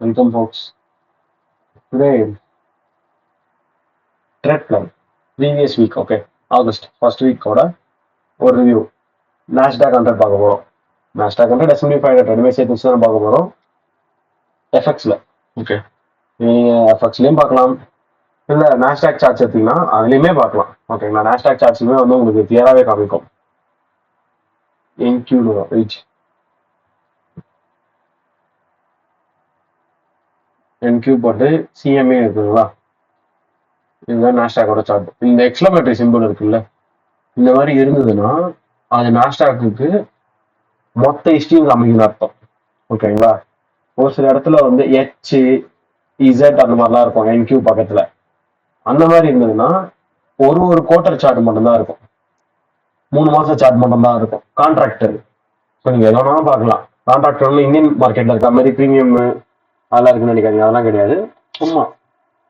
Welcome, folks. Today, trend plan. Previous week, okay. August, first week ஓட ஒரு review. NASDAQ 100 பார்க்க போறோம். NASDAQ 100 S&P 500 ரெண்டுமே சேர்த்து வச்சு தான் பார்க்க போறோம். FXல, ஓகே. நீங்க FXலயும் பார்க்கலாம். இல்ல NASDAQ சார்ட்ஸ் எடுத்தீங்கன்னா அதுலயுமே பார்க்கலாம். ஓகேங்களா? NASDAQ சார்ட்ஸுமே வந்து உங்களுக்கு கிளியராகவே காமிக்கும். NQ ரீச் NQ போட்டு CME இருக்குங்களா? இதுதான் நாஸ்டாக்கோட சார்ட். இந்த எக்ஸ்க்ளமேட்டரி சிம்பிள் இருக்குல்ல, இந்த மாதிரி இருந்ததுன்னா அது நாஸ்டாக்கு மொத்த ஹிஸ்டரியும் காமிக்கணும் அர்த்தம். ஓகேங்களா? ஒரு சில இடத்துல வந்து H, Z அந்த மாதிரிலாம் இருக்கும் NQ பக்கத்துல. அந்த மாதிரி இருந்ததுன்னா ஒரு குவார்டர் சார்ட் மட்டும்தான் இருக்கும், 3 மாசம் சார்ட் மட்டும்தான் இருக்கும். கான்ட்ராக்டர் ஸோ நீங்க எதனாலும் பார்க்கலாம். கான்ட்ராக்டர் வந்து இந்தியன் மார்க்கெட்ல இருக்க மாதிரி ப்ரீமியம் அதெல்லாம் இருக்குன்னு நினைக்காதீங்க, அதெல்லாம் கிடையாது. சும்மா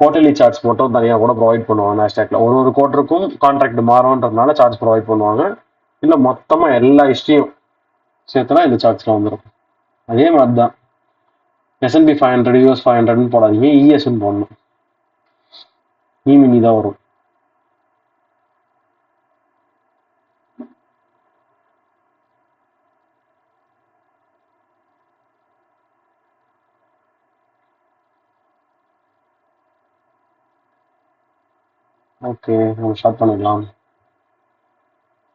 குவார்டர்லி சார்ட்ஸ் மட்டும் தனியாக கூட ப்ரொவைட் பண்ணுவாங்க நாஸ்டாக்ல. ஒரு குவார்டருக்கும் கான்ட்ராக்ட் மாறும்ன்றதுனால சார்ட்ஸ் ப்ரொவைட் பண்ணுவாங்க. இல்லை மொத்தமாக எல்லா ஹிஸ்ட்ரியும் சேர்த்துனா இந்த சார்ட்ஸ்ல வந்துடும். அதே மாதிரி தான் S&P 500 US 500 போடாதீங்க, ESன்னு போடணும். மினி தான் வரும். ஓகே, நம்ம ஸ்டார்ட் பண்ணிடலாம்.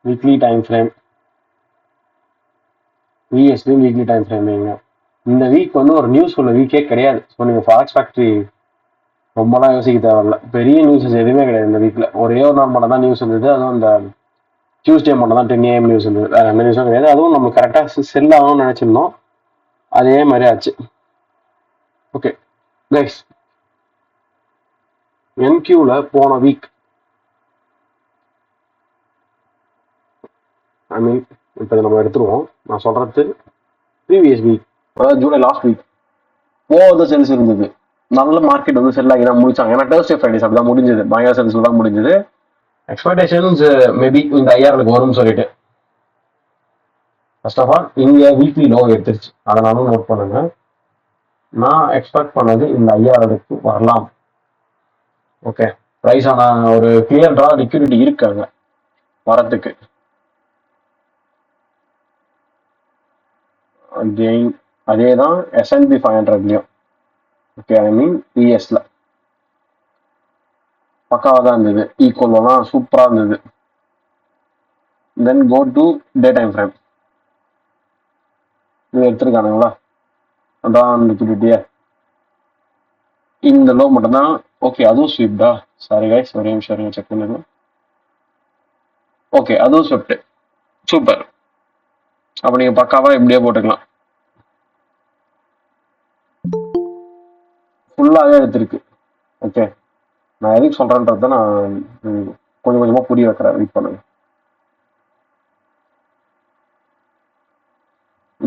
வீக்லி டைம் ஃப்ரேம், ESலையும் வீக்லி டைம் ஃப்ரேம் வைங்க. இந்த வீக் வந்து ஒரு நியூஸ் உள்ள வீக்கே கிடையாது. ஸோ நீங்கள் ஃபாரெக்ஸ் ஃபேக்ட்ரி ரொம்பலாம் யோசிக்க தேவையில்ல. பெரிய நியூஸஸ் எதுவுமே கிடையாது இந்த வீக்கில். ஒரே ஒரு நாள் மட்டும் தான் நியூஸ் இருந்தது, அதுவும் இந்த டியூஸ்டே மட்டும் தான் 10 AM நியூஸ் இருந்தது. வேற எந்த நியூஸும் கிடையாது. அதுவும் நம்ம கரெக்டாக செல் ஆகும்னு நினச்சிருந்தோம், அதே மாதிரி ஆச்சு. ஓகே கைஸ், NQல போன வீக், ஐ மீன் இப்போ நம்ம எடுத்துருவோம். நான் சொல்றது ப்ரீவியஸ் வீக், அதாவது July last week over sells இருந்தது. நல்ல மார்க்கெட் வந்து செல் ஆகி தான் முடிச்சாங்க. ஏன்னா டர்ஸ்டே ஃப்ரைடேஸ் அப்படிதான் முடிஞ்சது, பயங்கர செல்ஸ் தான் முடிஞ்சது. எக்ஸ்பெக்டேஷன்ஸ் மேபி இந்த ஐஆருக்கு வரும்னு சொல்லிட்டு. ஃபர்ஸ்ட் ஆஃப் ஆல் இங்க வீக்லி லோ எடுத்துருச்சு, அதனாலும் நோட் பண்ணுங்க. நான் எக்ஸ்பெக்ட் பண்ணது இந்த ஐஆருக்கு வரலாம். ஓகே, ப்ரைஸ் ஆன ஒரு கிளியர் ட்ரா லிக்விடிட்டி இருக்காங்க வரத்துக்கு. அகெயின் அதே தான் S&P 500லயும். ஓகே, ஐ மீன் ESல பக்காவாக தான் இருந்தது, ஈக்குவல்லாம் சூப்பராக இருந்தது. Then go to day time frame. இது எடுத்துருக்கானுங்களா, அதான் லிக்விடிட்டியே. இந்த லோ மட்டும்தான். ஓகே, அதுவும் ஸ்விப்டா? சாரி கைஸ், ஒரே நிமிஷம் செக் பண்ணிடலாம். ஓகே, அதுவும் ஸ்விப்ட், சூப்பர். அப்போ நீங்கள் பக்காவா இப்படியே போட்டுக்கலாம். ஃபுல்லாகவே எடுத்துருக்கு. ஓகே, நான் எதுக்கு சொல்கிறேன்றத நான் கொஞ்சம் கொஞ்சமாக புரிய வைக்கிறேன், வெயிட் பண்ணுங்க.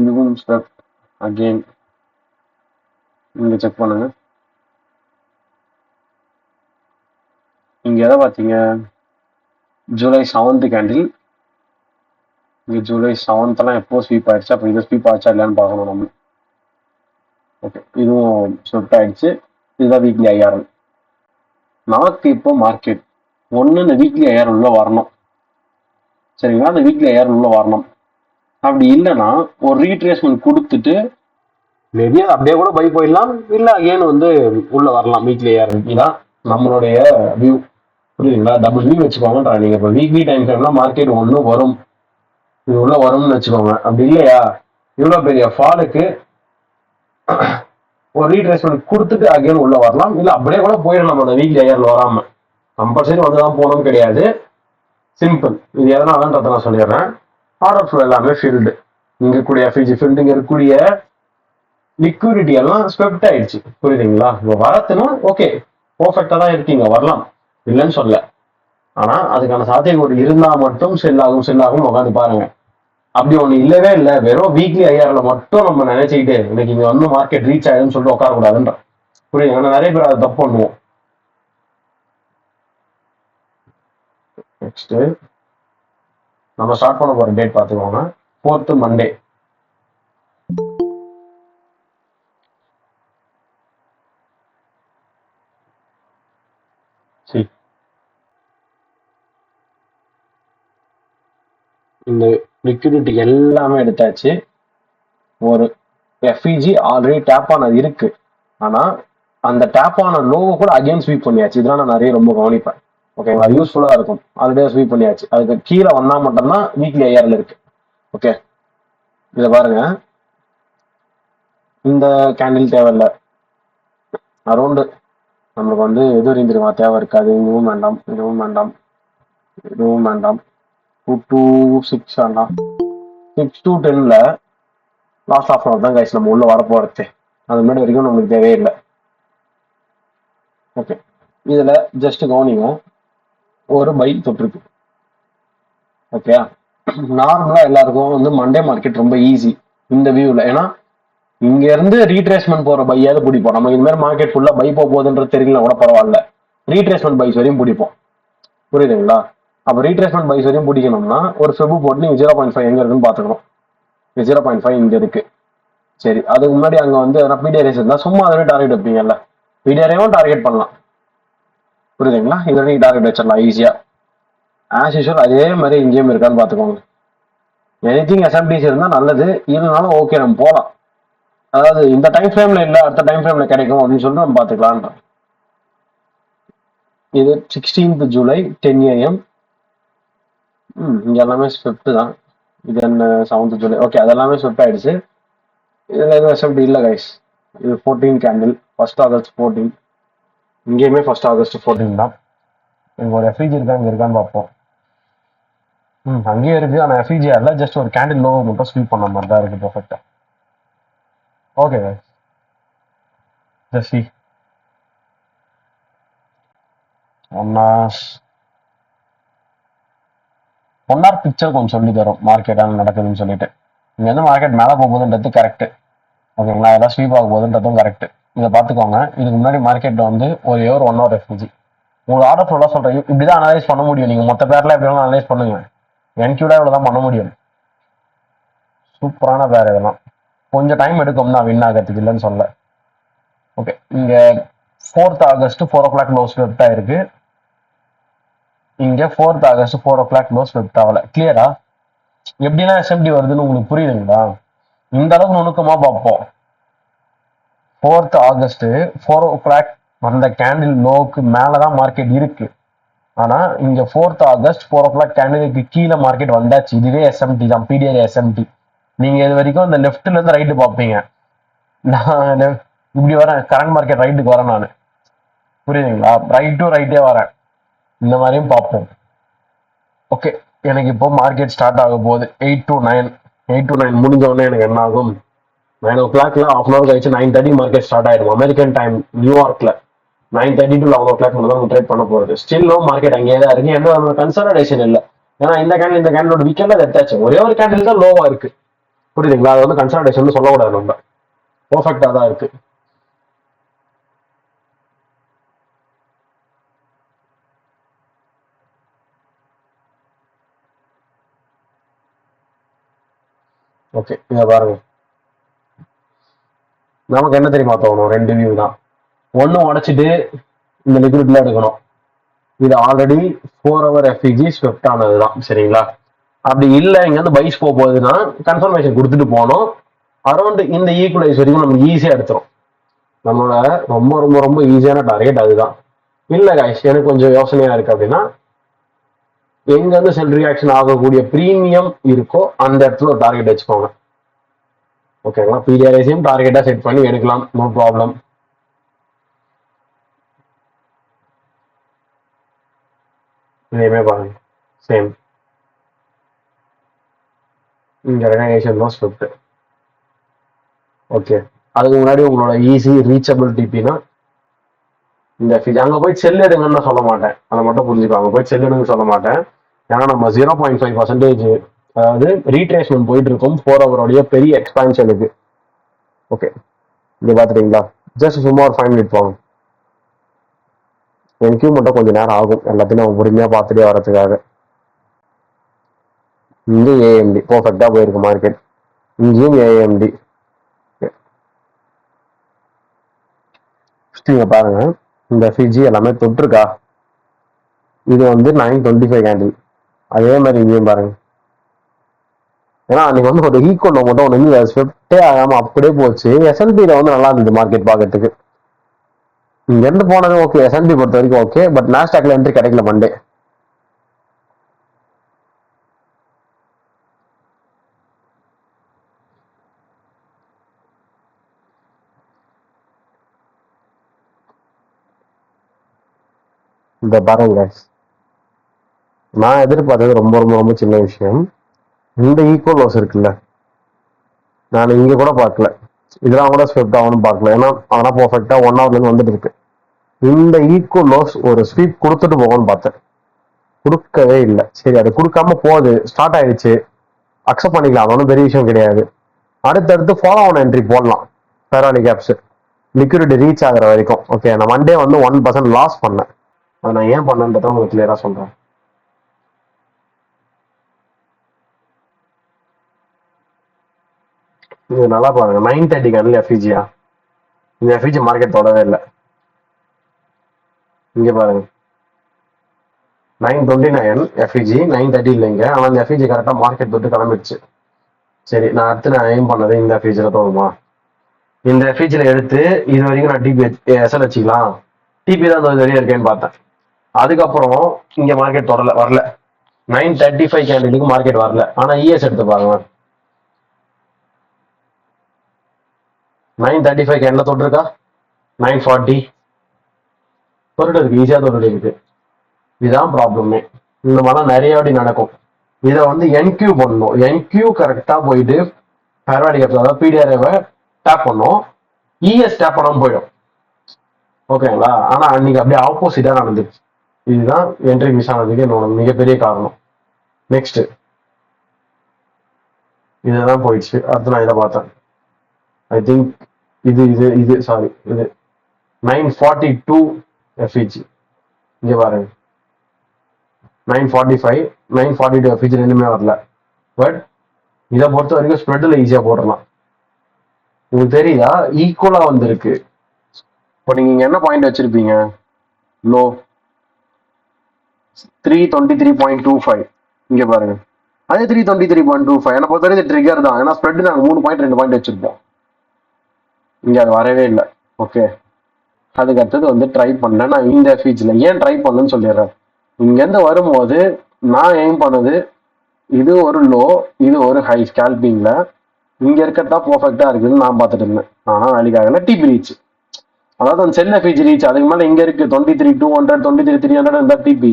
இதுவும் ஸ்டெப் அகெயின் இங்கே செக் பண்ணுங்க. இங்கே எதை பார்த்தீங்க? July 7th candle. இங்கே ஜூலை 7th எப்போ ஸ்வீப் ஆயிடுச்சு, அப்போ இது ஸ்வீப் ஆச்சா இல்லையான்னு பார்க்கணும் நம்ம. ஓகே, இதுவும் ஸ்விப்ட் ஆயிடுச்சு. இதுதான் வீக்லி ஐஆர்எல். நமக்கு இப்போ மார்க்கெட் ஒன்று இந்த வீக்லி ஐஆர் உள்ள வரணும், சரிங்களா? அந்த வீக்லி ஐஆர் உள்ள வரணும். அப்படி இல்லைன்னா ஒரு ரீட்ரேஸ்மெண்ட் கொடுத்துட்டு மேபி அப்படியே கூட பை போயிடலாம், இல்லை அகெயின் வந்து உள்ள வரலாம் வீக்லி ஐஆர். இதுதான் நம்மளுடைய வியூ, புரியுதுங்களா? டபுள் வியூ வச்சுக்கோங்கன்றா. நீங்க இப்போ வீக்லி டைம் ஃப்ரேம்னா மார்க்கெட் ஒன்று வரும், இது உள்ள வரும்னு வச்சுக்கோங்க. அப்படி இல்லையா, இவ்வளோ பெரிய ஃபாலுக்கு ஒரு ரீட்ரேஸ்மெண்ட் கொடுத்துட்டு அகைன் உள்ள வரலாம், இல்லை அப்படியே கூட போயிடும் நம்ம வீக்லி ஐஆர்ல வராம. கம்பல்சரி வந்து தான் போகணும்னு கிடையாது, சிம்பிள். இது எதனாலன்றத நான் சொல்லிடுறேன். ஆர்டர் ஃப்ளோ எல்லாமே ஃபீல்டு, இங்க கூடிய FEG ஃபீல்டு, இங்க இருக்கக்கூடிய லிக்விடிட்டி எல்லாம் ஸ்வெப்ட் ஆயிடுச்சு, புரியுதுங்களா? இப்போ வரத்துனா ஓகே, பர்ஃபெக்டா தான் இருக்கீங்க, வரலாம், இல்லைன்னு சொல்ல. ஆனா அதுக்கான சாத்தியக்கூறு இருந்தா மட்டும் செல் ஆகும் உட்காந்து பாருங்க. அப்படி ஒண்ணு இல்லவே இல்லை, வெறும் வீக்லி ஐஆர்ல மட்டும் நம்ம நினைச்சுக்கிட்டு இன்னைக்கு இங்க வந்து மார்க்கெட் ரீச் ஆயிடும்னு சொல்லிட்டு உட்காரக்கூடாதுன்ற, புரியுது? ஆனா நிறைய பேர் அதை தப்பு பண்ணுவோம். நெக்ஸ்ட் நம்ம ஸ்டார்ட் பண்ண போற டேட் பார்த்துக்கோங்க, 4th Monday. இந்த லிக்விடிட்டி எல்லாமே எடுத்தாச்சு. ஒரு எஃப்இஜி ஆல்ரெடி டேப் ஆனது இருக்கு. ஆனா அந்த டேப் ஆன லோவை கூட அகைன் ஸ்வீப் பண்ணியாச்சு. இதெல்லாம் நான் நிறைய ரொம்ப கவனிப்பேன். ஓகேங்களா, யூஸ்ஃபுல்லா இருக்கும். ஆல்ரெடி ஸ்வீப் பண்ணியாச்சு. அதுக்கு கீழே வந்தா மட்டும்தான் வீக்லி ஐஆர்ல இருக்கு. ஓகே, இதை பாருங்க. இந்த கேண்டில் தேவையில்ல. அரௌண்டு நம்மளுக்கு வந்து எது வரையும் தெரியுமா தேவை இருக்காது. இதுவும் வேண்டாம், இதுவும் வேண்டாம், இதுவும் வேண்டாம். 2 to 6 வேண்டாம். 6 to 10ல லாஸ்ட் ஆஃப் தான் கைஸ் நம்ம உள்ள வர போறது. அது முன்னாடி வரைக்கும் நம்மளுக்கு தேவையே இல்லை. ஓகே, இதுல ஜஸ்ட் கவனிங்க, ஒரு பை தொட்டிருக்கு. ஓகே, நார்மலா எல்லாருக்கும் வந்து மண்டே மார்க்கெட் ரொம்ப ஈஸி இந்த வியூல. ஏன்னா இங்க இருந்து ரீட்ரேஸ்மெண்ட் போற பையாவது பிடிப்போம். நம்ம இந்த மாதிரி மார்க்கெட் ஃபுல்லா பை போகுதுன்றது தெரியல கூட பரவாயில்ல, ரீட்ரேஸ்மெண்ட் பைஸ் வரையும் பிடிப்போம். புரியுதுங்களா? அப்ப ரீட்ரேஸ்மெண்ட் பைஸ் வரையும் பிடிக்கணும்னா ஒரு ஃபெபு போட்டு நீங்க 0.5 எங்க இருக்குன்னு பாத்துக்கணும். 0.5 இங்க இருக்கு. சரி, அதுக்கு முன்னாடி அங்க வந்து பிடிஆர்எஸ் இருந்தா சும்மா அதே டார்கெட் வைப்பீங்கல்ல, பிடிஆரையும் டார்கெட் பண்ணலாம். புரியுதுங்களா? இது வரைக்கும் டார்கெட் வச்சிடலாம் ஈஸியா. ஆஸ் யூஷுவல் அதே மாதிரி இங்கேயும் இருக்கான்னு பாத்துக்கோங்க. எனிதிங் எஸ்எம்டிஸ் இருந்தா நல்லது, இல்லைனாலும் ஓகே நம்ம போகலாம். அதாவது இந்த டைம் ஃப்ரேம்ல இல்ல, அடுத்த டைம் ஃப்ரேம்ல கிடைக்கும் அப்படின்னு சொல்லிட்டு நம்ம பாத்துக்கலாம். இது 16th ஜூலை 10 AM. இங்க எல்லாமே ஸ்விஃப்ட் தான். இது என்ன 7th ஜூலை. ஓகே, அதெல்லாமே ஸ்விஃப்ட் ஆயிடுச்சு. இதுல எதுவும் எஸ்எம்டி இல்ல கைஸ். இது 14 கேண்டில், 1 ஆகஸ்ட் 14. இங்கேயுமே 1 ஆகஸ்ட் 14 தான். இங்க ஒரு எஃப்இஜி இருக்கா, இங்க இருக்கான்னு பார்ப்போம். அங்கேயே இருக்கு. ஆனா எஃப்இஜி இல்ல, ஜஸ்ட் ஒரு கேண்டில் லோ மட்டும் ஸ்வீப் பண்ண மாதிரி தான் இருக்கு. பெர்ஃபெக்ட்டா. Okay guys, just see. One hour picture கொஞ்சம் சொல்லி தரும் மார்க்கெட் நடக்குதுன்னு சொல்லிட்டு. இங்க வந்து மார்க்கெட் மேலே போகுதுன்றது கரெக்ட். ஓகேங்களா, எல்லாம் ஸ்வீப் ஆக போகுதுன்றதும் கரெக்ட். இதை பார்த்துக்கோங்க. இதுக்கு முன்னாடி மார்க்கெட் வந்து ஒரு 1 ஹவர் எஃப்இஜி. உங்களுக்கு ஆர்டர் ஃபுல்லாக சொல்றேன். இப்படிதான் அனலைஸ் பண்ண முடியும். நீங்க மொத்த பேர்ல எப்படி வேணாலும் அனலைஸ் பண்ணுங்க. என்கியூடா இவ்வளவுதான் பண்ண முடியும். சூப்பரான பேர் இதெல்லாம். கொஞ்சம் டைம் எடுக்கும் தான் வின் ஆகிறதுக்கு, இல்லைன்னு சொல்ல. ஓகே, இங்க 4th August 4 o'clock close swept ஆயிருக்கு. இங்க 4th August 4 o'clock close swept ஆகல. கிளியரா? எப்படின்னா எஸ்எம்டி வருதுன்னு உங்களுக்கு புரியுதுங்களா? இந்த அளவுக்கு நுணுக்கமா பார்ப்போம். 4th ஆகஸ்ட் 4 o'clock அந்த கேண்டில் லோவுக்கு மேலதான் மார்க்கெட் இருக்கு. ஆனா இங்க 4th ஆகஸ்ட் 4 o'clock கேண்டிலுக்கு கீழே மார்க்கெட் வந்தாச்சு. இதுவே எஸ்எம்டி தான், பிடிஆர் எஸ்எம்டி. நீங்க இது வரைக்கும் இந்த லெஃப்ட்ல இருந்து ரைட்டு பார்ப்பீங்க. நான் இப்படி வரேன், கரண்ட் மார்க்கெட் ரைட்டுக்கு வரேன் நான். புரியுதுங்களா? ரைட்டே வரேன். இந்த மாதிரியும் பார்ப்போம். ஓகே, எனக்கு இப்போ மார்க்கெட் ஸ்டார்ட் ஆக போகுது. 8 to 9 முடிஞ்ச உடனே எனக்கு என்ன ஆகும்? 9 o'clockல half an hour கழிச்சு 9:30 மார்க்கெட் ஸ்டார்ட் ஆயிடும் அமெரிக்கன் டைம் நியூயார்க்ல. 9:30 to 11 o'clock நம்ம ட்ரேட் பண்ண போறது. ஸ்டில் லோ மார்க்கெட் அங்கேயே தான் இருக்கு. எந்த நம்ம கன்சல்டேஷன் இல்லை. ஏன்னா இந்த கேண்டிலோட வீக்கெண்ட்ல எடுத்தாச்சு. ஒரே ஒரு கேண்டில் தான் லோவா இருக்கு. புரியுதுங்களா? அது வந்து கன்சல்டேஷன் சொல்லக்கூடாது. நம்ம பெர்ஃபெக்டா தான் இருக்கு. ஓகே, இதை பாருங்க. நமக்கு என்ன தெரியுமா தோணும்? 2 வியூ தான். ஒன்னும் உடைச்சிட்டு இந்த லிக்விட்ல எடுக்கணும். இது ஆல்ரெடி 4 hour எஃப்இஜி ஸ்விஃப்ட் ஆனதுதான். சரிங்களா? அப்படி இல்லை, இங்க வந்து பைஸ் போகுதுன்னா கன்ஃபர்மேஷன் கொடுத்துட்டு போனோம். அரௌண்ட் இந்த ஈக்குவலைஸ் வரைக்கும் நம்ம ஈஸியா எடுத்துரும். நம்மளோட ரொம்ப ரொம்ப ரொம்ப ஈஸியான டார்கெட் அதுதான். இல்ல கைஸ், எனக்கு கொஞ்சம் யோசனையா இருக்கு அப்படின்னா, எங்க வந்து செல் ரியாக்ஷன் ஆகக்கூடிய பிரீமியம் இருக்கோ அந்த இடத்துல ஒரு டார்கெட் வச்சுக்கோங்க. ஓகேங்களா? பிடிஆர்ஐஸையும் டார்கெட்டா செட் பண்ணி எடுக்கலாம், நோ ப்ராப்ளம். இதையுமே பாருங்க, சேம். இங்க ரெகனைசேஷன் தான் ஸ்கிரிப்ட். ஓகே, அதுக்கு முன்னாடி உங்களோட ஈஸி ரீச்சபிள் டிபினா இந்த அங்க போய் செல் எடுங்கன்னு சொல்ல மாட்டேன். அதை மட்டும் புரிஞ்சுக்கோ. அங்க போய் செல் எடுங்கன்னு சொல்ல மாட்டேன். ஏன்னா நம்ம 0.5% அதாவது ரீட்ரேஸ்மெண்ட் போயிட்டு இருக்கும் 4 hour பெரிய எக்ஸ்பான்ஷனுக்கு. ஓகே, இங்க பாத்துட்டீங்களா? ஜஸ்ட் சும்மா ஒரு 5 minute போகும். எனக்கு மட்டும் கொஞ்சம் நேரம் ஆகும் எல்லாத்தையும் நம்ம பொறுமையா பார்த்துட்டே வரதுக்காக. இங்கே ஏஎம்டி பர்ஃபெக்டா போயிருக்கு மார்க்கெட். இங்கேயும் ஏஎம்டி. நீங்க பாருங்க, இந்த ஃபிஜி எல்லாமே தொட்டிருக்கா. இது வந்து 9:25 கேண்டில். அதே மாதிரி இங்கேயும் பாருங்க, ஏன்னா அன்னைக்கு வந்து ஒரு ஈக்குவல் மட்டும் ஒன்று வந்து ஸ்விஃப்டே ஆகாம அப்படியே போச்சு. எஸ்என்பியில வந்து நல்லா இருந்தது மார்க்கெட் பார்க்கறதுக்கு. இங்க இருந்து போனது ஓகே, எஸ்என்பி பொறுத்த வரைக்கும் ஓகே, பட் நாஸ்டாக்ல என்ட்ரி கிடைக்கல மண்டே. இந்த பாருங்க, நான் எதிர்பார்த்தது ரொம்ப ரொம்ப ரொம்ப சின்ன விஷயம். இந்த ஈக்குவல் லாஸ் இருக்குல்ல, நான் இங்க கூட பார்க்கல, இதெல்லாம் கூட ஸ்விஃப்ட் ஆகணும்னு பார்க்கல. ஏன்னா அதெல்லாம் பர்ஃபெக்டா 1 ஹவர்ல இருந்து வந்துட்டு இருக்கு. இந்த ஈக்குவல் லாஸ் ஒரு ஸ்வீப் கொடுத்துட்டு போகணும்னு பார்த்தேன், கொடுக்கவே இல்லை. சரி, அது கொடுக்காம போகுது, ஸ்டார்ட் ஆயிடுச்சு, அக்செப்ட் பண்ணிக்கலாம், அது ஒன்றும் பெரிய விஷயம் கிடையாது. அடுத்தடுத்து ஃபாலோ ஆன் என்ட்ரி போடலாம். ஃபேர்வாலி கேப்ஸ் லிக்விடிட்டி ரீச் ஆகிற வரைக்கும். ஓகே, நான் மண்டே வந்து 1% லாஸ் பண்ணேன். அதை நான் ஏன் பண்ணேன்றத உங்களுக்கு கிளியரா சொல்றேன். இது நல்லா பாருங்க, 9:30 கண்ணில் எஃபிஜியா, இந்த எஃபிஜி மார்க்கெட் தொடவே இல்லை. இங்க பாருங்க, 9:29 எஃபிஜி, 9:30 இல்லைங்க. ஆனால் இந்த எஃபிஜி கரெக்டாக மார்க்கெட் தொட்டு கிளம்பிடுச்சு. சரி, நான் அடுத்து நான் எய்ம் பண்ணது இந்த எஃபிஜியில் தோணுமா, இந்த எஃபிஜியில் எடுத்து இது வரைக்கும் நான் டிபி எஸ்எல் வச்சுக்கலாம், டிபி தான் இது வரையும் இருக்கேன்னு பார்த்தேன். அதுக்கப்புறம் இங்க மார்க்கெட் தொடரல, வரல. 9:35 கேண்டிலுக்கு மார்க்கெட் வரல. ஆனா இஎஸ் எடுத்து பாருங்க, 9:35 கேண்டில் தொட்டிருக்கா, 9:40 தொட்டு இருக்கு, ஈஸியா தொட்டு இருக்கு. இதுதான் ப்ராப்ளமே. இந்த மாதிரி நிறைய வாட்டி நடக்கும். இதை வந்து என்கியூ பண்ணணும். என்கியூ கரெக்டா போயிட்டு ஃபேர்வாலி கேப்ஸ், அதாவது பிடிஆர்ஏவை டேப் பண்ணும், இஎஸ் டேப் பண்ணாம போயிடும். ஓகேங்களா? ஆனா அன்னைக்கு அப்படியே ஆப்போசிட்டா நடந்துச்சு. இதுதான் என்ட்ரி மிஸ் ஆனதுக்கு என்னோட மிகப்பெரிய காரணம். நெக்ஸ்ட் இதுதான் போயிடுச்சு. அடுத்து நான் இதை பார்த்தேன், ஐ திங்க் இது இது இது சாரி இது 9:42 எஃபிஜி. இங்க பாருங்க, 9:45 9:42 எஃபிஜி ரெண்டுமே வரல. பட் இதை பொறுத்த வரைக்கும் ஸ்ப்ரெட்ல ஈஸியா போடலாம். உங்களுக்கு தெரியுதா, ஈக்குவலா வந்திருக்கு. இப்போ நீங்க என்ன பாயிண்ட் வச்சிருப்பீங்க, லோ 323.25. இங்க பாருங்க, அதே 323.25. என்ன பொறுத்த வரைக்கும் ட்ரிகர் தான். ஏன்னா ஸ்ப்ரெட் நாங்கள் 3.2 பாயிண்ட் வச்சிருப்போம். இங்க அது வரவே இல்லை. ஓகே, அதுக்கு அடுத்தது வந்து ட்ரை பண்ணேன் நான் இந்த ஃபீச்சில். ஏன் ட்ரை பண்ணேன்னு சொல்லிடுறேன். இங்கேருந்து வரும்போது நான் எய்ம் பண்ணது இது ஒரு லோ, இது ஒரு ஹை ஸ்கேல்பிங்ல. இங்க இருக்கிறதா பர்ஃபெக்டா இருக்குதுன்னு நான் பார்த்துட்டு இருந்தேன். ஆனா வேலைக்காகல டிபி ரீச், அதாவது அந்த செல் எஃபிஜி ரீச். அதுக்கு மேல இங்க இருக்கு 23,200 23,300 இந்த டிபி.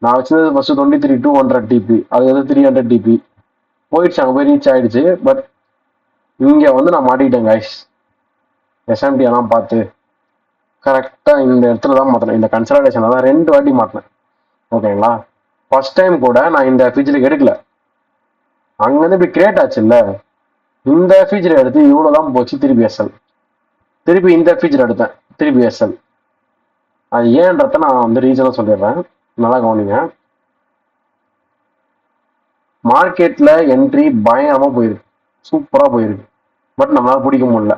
நான் வச்சது ஃபர்ஸ்ட் 23,200 டிபி, அது வந்து 300 டிபி போயிடுச்சு, அங்கே போய் ரீச் ஆயிடுச்சு. பட் இங்க வந்து நான் மாட்டிக்கிட்டேன் கைஸ். எஸ்எம்டி எல்லாம் பார்த்து கரெக்டா இந்த இடத்துல தான் மாத்தினேன். இந்த கன்சல்டேஷன் தான் 2 வாட்டி மாட்டினேன். ஓகேங்களா? ஃபர்ஸ்ட் டைம் கூட நான் இந்த ஃபீச்சருக்கு எடுக்கல, அங்கேருந்து இப்படி கிரியேட் ஆச்சு இல்ல, இந்த ஃபீச்சர் எடுத்து இவ்வளவுதான் போச்சு. திருப்பி எஸ்எல், திருப்பி இந்த ஃபீச்சர் எடுத்தேன், திருப்பி எஸ்எல். அது ஏன்றத நான் வந்து ரீசனா சொல்லிடுறேன், நல்லா கவனிங்க. மார்க்கெட்ல என்ட்ரி பயங்கரமா போயிருக்கு, சூப்பரா போயிருக்கு. பட் நம்மளால பிடிக்க முடியல.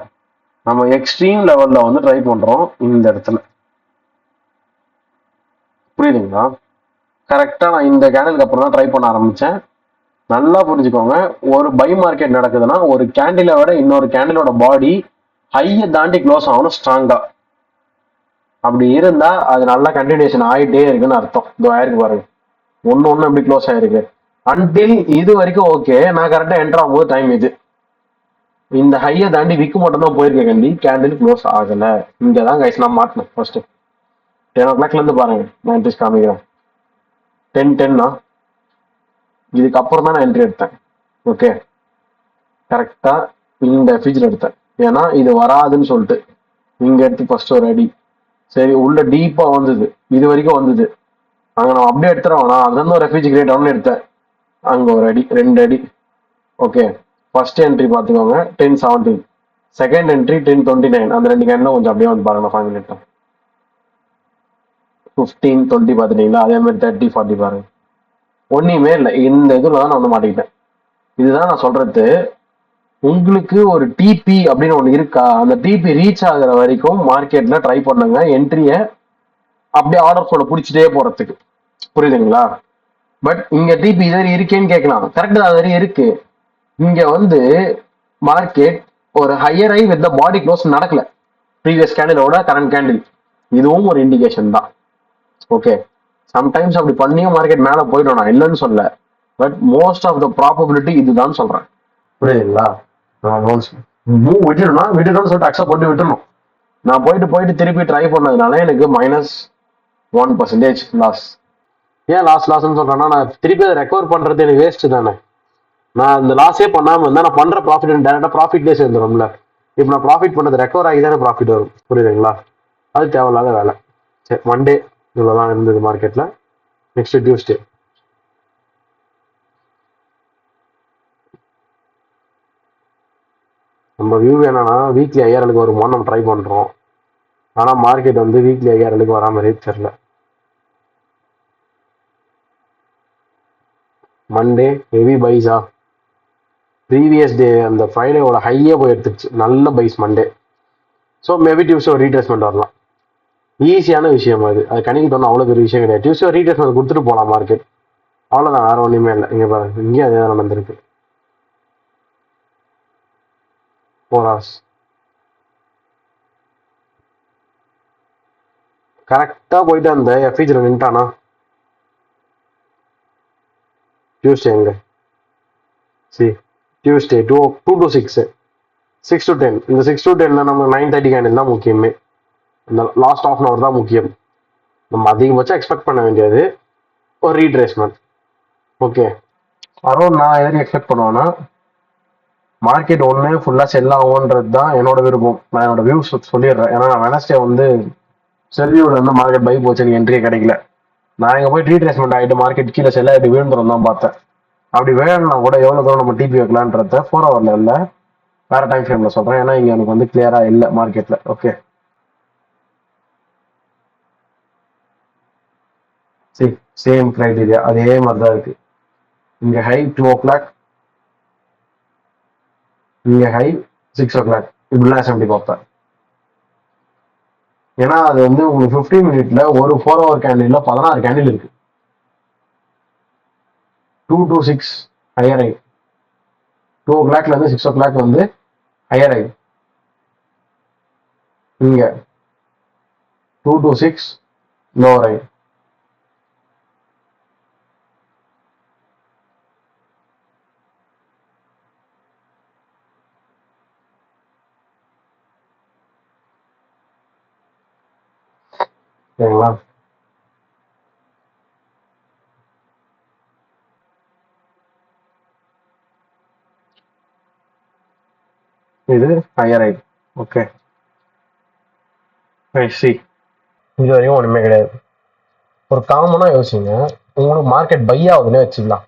நம்ம எக்ஸ்ட்ரீம் லெவல்ல வந்து ட்ரை பண்றோம் இந்த இடத்துல. புரியுதுங்களா? கரெக்டா நான் இந்த கேண்டலுக்கு அப்புறம் தான் ட்ரை பண்ண ஆரம்பிச்சேன். நல்லா புரிஞ்சுக்கோங்க, ஒரு பை மார்க்கெட் நடக்குதுன்னா ஒரு கேண்டிலை விட இன்னொரு கேண்டிலோட பாடி ஹையை தாண்டி க்ளோஸ் ஆகணும் ஸ்ட்ராங்கா. அப்படி இருந்தா அது நல்லா கண்டினியூஷன் ஆகிட்டே இருக்குன்னு அர்த்தம். இது ஆயிருக்கு பாருங்க, ஒன்னு அப்படி க்ளோஸ் ஆயிருக்கு. அன்டில் இது வரைக்கும் ஓகே, நான் கரெக்டா என்டர் ஆகும்போது டைம் இது இந்த ஹையை தாண்டி விக்கு மட்டும் தான் போயிருக்கேன். கண்டி கேண்டில் க்ளோஸ் ஆகல. இங்கதான் கைஸ் நான் மாட்டினேன். ஃபர்ஸ்ட் 10 o'clockல இருந்து பாருங்க, நான் என்ட்ரிஸ் காமிக்கிறேன். 10:10 இதுக்கு அப்புறம் தான் நான் என்ட்ரி எடுத்தேன். ஓகே, கரெக்டா இந்த ஃபீச்சர் எடுத்தேன். ஏன்னா இது வராதுன்னு சொல்லிட்டு இங்க எடுத்து ஃபர்ஸ்ட் ஒரு அடி, சரி உள்ள டீப்பா வந்தது, இது வரைக்கும் வந்தது, அங்க நான் அப்படியே எடுத்துருவோம். நான் அதுல ஒரு ரெஃப்யூஜி கிரியேட் ஆகணும்னு எடுத்தேன், அங்க ஒரு அடி 2 அடி. ஓகே, ஃபர்ஸ்ட் என்ட்ரி பாத்துக்கோங்க 10:17, செகண்ட் என்ட்ரி 10:29. அந்த 2 கேண்டில் கொஞ்சம் அப்படியே வந்து பாருங்க, 5 மினிட் 15-20 பாத்துட்டீங்களா? அதே மாதிரி 30-40 பாருங்க, ஒன்னுமே இல்லை. இந்த இதுல தான் நான் வந்து மாட்டிக்கிட்டேன். இதுதான் நான் சொல்றது, உங்களுக்கு ஒரு டிபி அப்படின்னு ஒண்ணு இருக்கா, அந்த டிபி ரீச் ஆகுற வரைக்கும் மார்க்கெட்ல ட்ரை பண்ணுங்க என்ட்ரிய அப்படியே ஆர்டர் போல பிடிச்சிட்டே போறதுக்கு. புரியுதுங்களா? பட் இங்க டிபி இது இருக்கேன்னு கேட்கலாம், கரெக்ட் தான், அது இருக்கு. இங்க வந்து மார்க்கெட் ஒரு higher I with body close நடக்கல ப்ரீவியஸ் கேண்டிலோட கரண்ட் கேண்டில். இதுவும் ஒரு இண்டிகேஷன் தான். ஓகே, சம்டைம்ஸ் அப்படி பண்ணியும் மார்க்கெட் மேல போயிடும், நான் இல்லைன்னு சொல்ல. But most of the probability இதுதான் சொல்றேன். புரியுதுங்களா? விட்டுட்டோம்னு சொல்லிட்டு அக்செப்ட் பண்ணி விட்டுணும். நான் போயிட்டு திருப்பி ட்ரை பண்ணதுனால எனக்கு -1% லாஸ். ஏன் லாஸ்ன்னு சொல்றேன்னா, நான் திருப்பி அதை ரெக்கவர் பண்றது எனக்கு வேஸ்ட் தானே. நான் இந்த லாஸே பண்ணாம இருந்தா நான் பண்ற ப்ராஃபிட் டேரக்டா ப்ராஃபிட்லேயே சேர்ந்துடும்ல. இப்போ நான் ப்ராஃபிட் பண்ணது ரெக்கவர் ஆகி தானே ப்ராஃபிட் வரும். புரியுதுங்களா? அது தேவையில்லாத வேலை. சரி, மண்டே இவ்வளோதான் இருந்தது மார்க்கெட்ல. நெக்ஸ்ட் டியூஸ்டே நம்ம வியூ என்னன்னா வீக்லி 5000 வருமோன்னு நம்ம ட்ரை பண்றோம். ஆனா மார்க்கெட் வந்து வீக்லி 5000 வரா மாதிரியே தெரியல. மண்டே ஹெவி பைஸா, ப்ரீவியஸ் டே அந்த ஃப்ரைடேவோட ஹையே போய் எடுத்துருச்சு. நல்ல பைஸ் மண்டே. ஸோ மேபி டியூஸ்டே ஒரு ரீட்ரேஸ்மெண்ட் வரலாம். ஈஸியான விஷயம் அது. அது கணிக்கிட்டோம்னா அவ்வளோ பெரிய விஷயம் கிடையாது. டியூஸ்டே ஒரு ரீட்ரேஸ்மெண்ட் கொடுத்துட்டு போகலாம் மார்க்கெட். அவ்வளோதான், வேற ஒன்றுமே இல்லை. இங்கே பாருங்க, இங்கேயும் அதே தான் நடந்திருக்கு. 4 hours கரெக்டாக போயிட்டு அந்த எஃப்இஜில் நின்ட்டானா டியூஸ்டே எங்க டியூஸ்டே 2 to 6, 6 to 10. இந்த 6 to 10 நம்ம 9:30 கேண்டில் தான் முக்கியமே. இந்த லாஸ்ட் ஆஃப் அன் அவர் தான் முக்கியம். நம்ம அதிகபட்சம் எக்ஸ்பெக்ட் பண்ண வேண்டியது ஒரு ரீட்ரேஸ்மெண்ட். ஓகே, அரௌண்ட் நான் எதுக்கு எக்ஸ்பெக்ட் பண்ணுவேன்னா, மார்க்கெட் ஒன்று ஃபுல்லாக செல் ஆகும்ன்றது தான் என்னோட விருப்பம். நான் என்னோட வியூஸ் சொல்லிடுறேன். ஏன்னா வெனஸ்டே வந்து செல்வியோட வந்து மார்க்கெட் பை போச்சு, எனக்கு என்ட்ரியே கிடைக்கல. நான் இங்கே போய் ரீட்ரேஸ்மெண்ட் ஆகிட்டு மார்க்கெட் கீழே செல் ஆகிட்டு விழுந்துரும் தான் பார்த்தேன். அப்படி வேணும்னா கூட எவ்வளோ தூரம் நம்ம டிபி வைக்கலான்றத 4 hour இல்லை, வேற டைம் ஃப்ரேம்ல சொல்றேன். ஏன்னா இங்க எனக்கு வந்து கிளியரா இல்லை மார்க்கெட்ல. ஓகே, சேம் கிரைடீரியா அதே மாதிரி தான் இருக்கு. இங்க ஹை 2 o'clock, இங்க ஹை 6 o'clock. இப்படிலாம் எஸ்எம்டி பார்ப்பேன். ஏன்னா அது வந்து உங்களுக்கு 15 மினிட்ல ஒரு 4 hour கேண்டில்ல 16 கேண்டில் இருக்கு. 2 to 6 ஹையர் ஐ, 2 o'clockல இருந்து 6 o'clock வந்து ஹையர் ஐ. இங்க 2 to 6 லோவர் ஐ. சரிங்களா? இது ஹையர் ஐ. ஓகே, இது வரையும் ஒண்ணுமே கிடையாது. ஒரு காமனா யோசிங்க, உங்களுக்கு மார்க்கெட் பை ஆகுதுன்னு வச்சுக்கலாம்.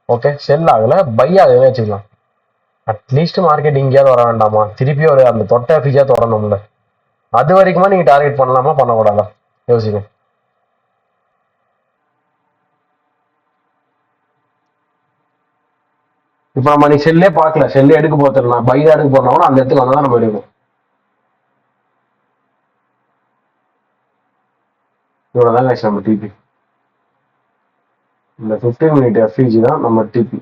ஓகே, செல் ஆகல, பை ஆகுதுன்னு வச்சுக்கலாம். அட்லீஸ்ட் மார்க்கெட் இங்கேயாவது வர வேண்டாமா? திருப்பி ஒரு அந்த தொட்ட ஃபீஸா தொடரணும்ல. அது வரைக்குமா நீங்க டார்கெட் பண்ணலாமா பண்ணக்கூடாதா? யோசிங்க. இப்ப நம்ம நீ செல்லே பார்க்கல, செல்லே எடுக்க போத்துடலாம், பை தான் எடுக்க போறோம்னா அந்த இடத்துக்கு வந்தா நம்ம எடுக்கும். இவ்வளவுதான் guys நம்ம டிபி. இந்த 15 மினிட் எஃப்இஜி தான் நம்ம டிபி.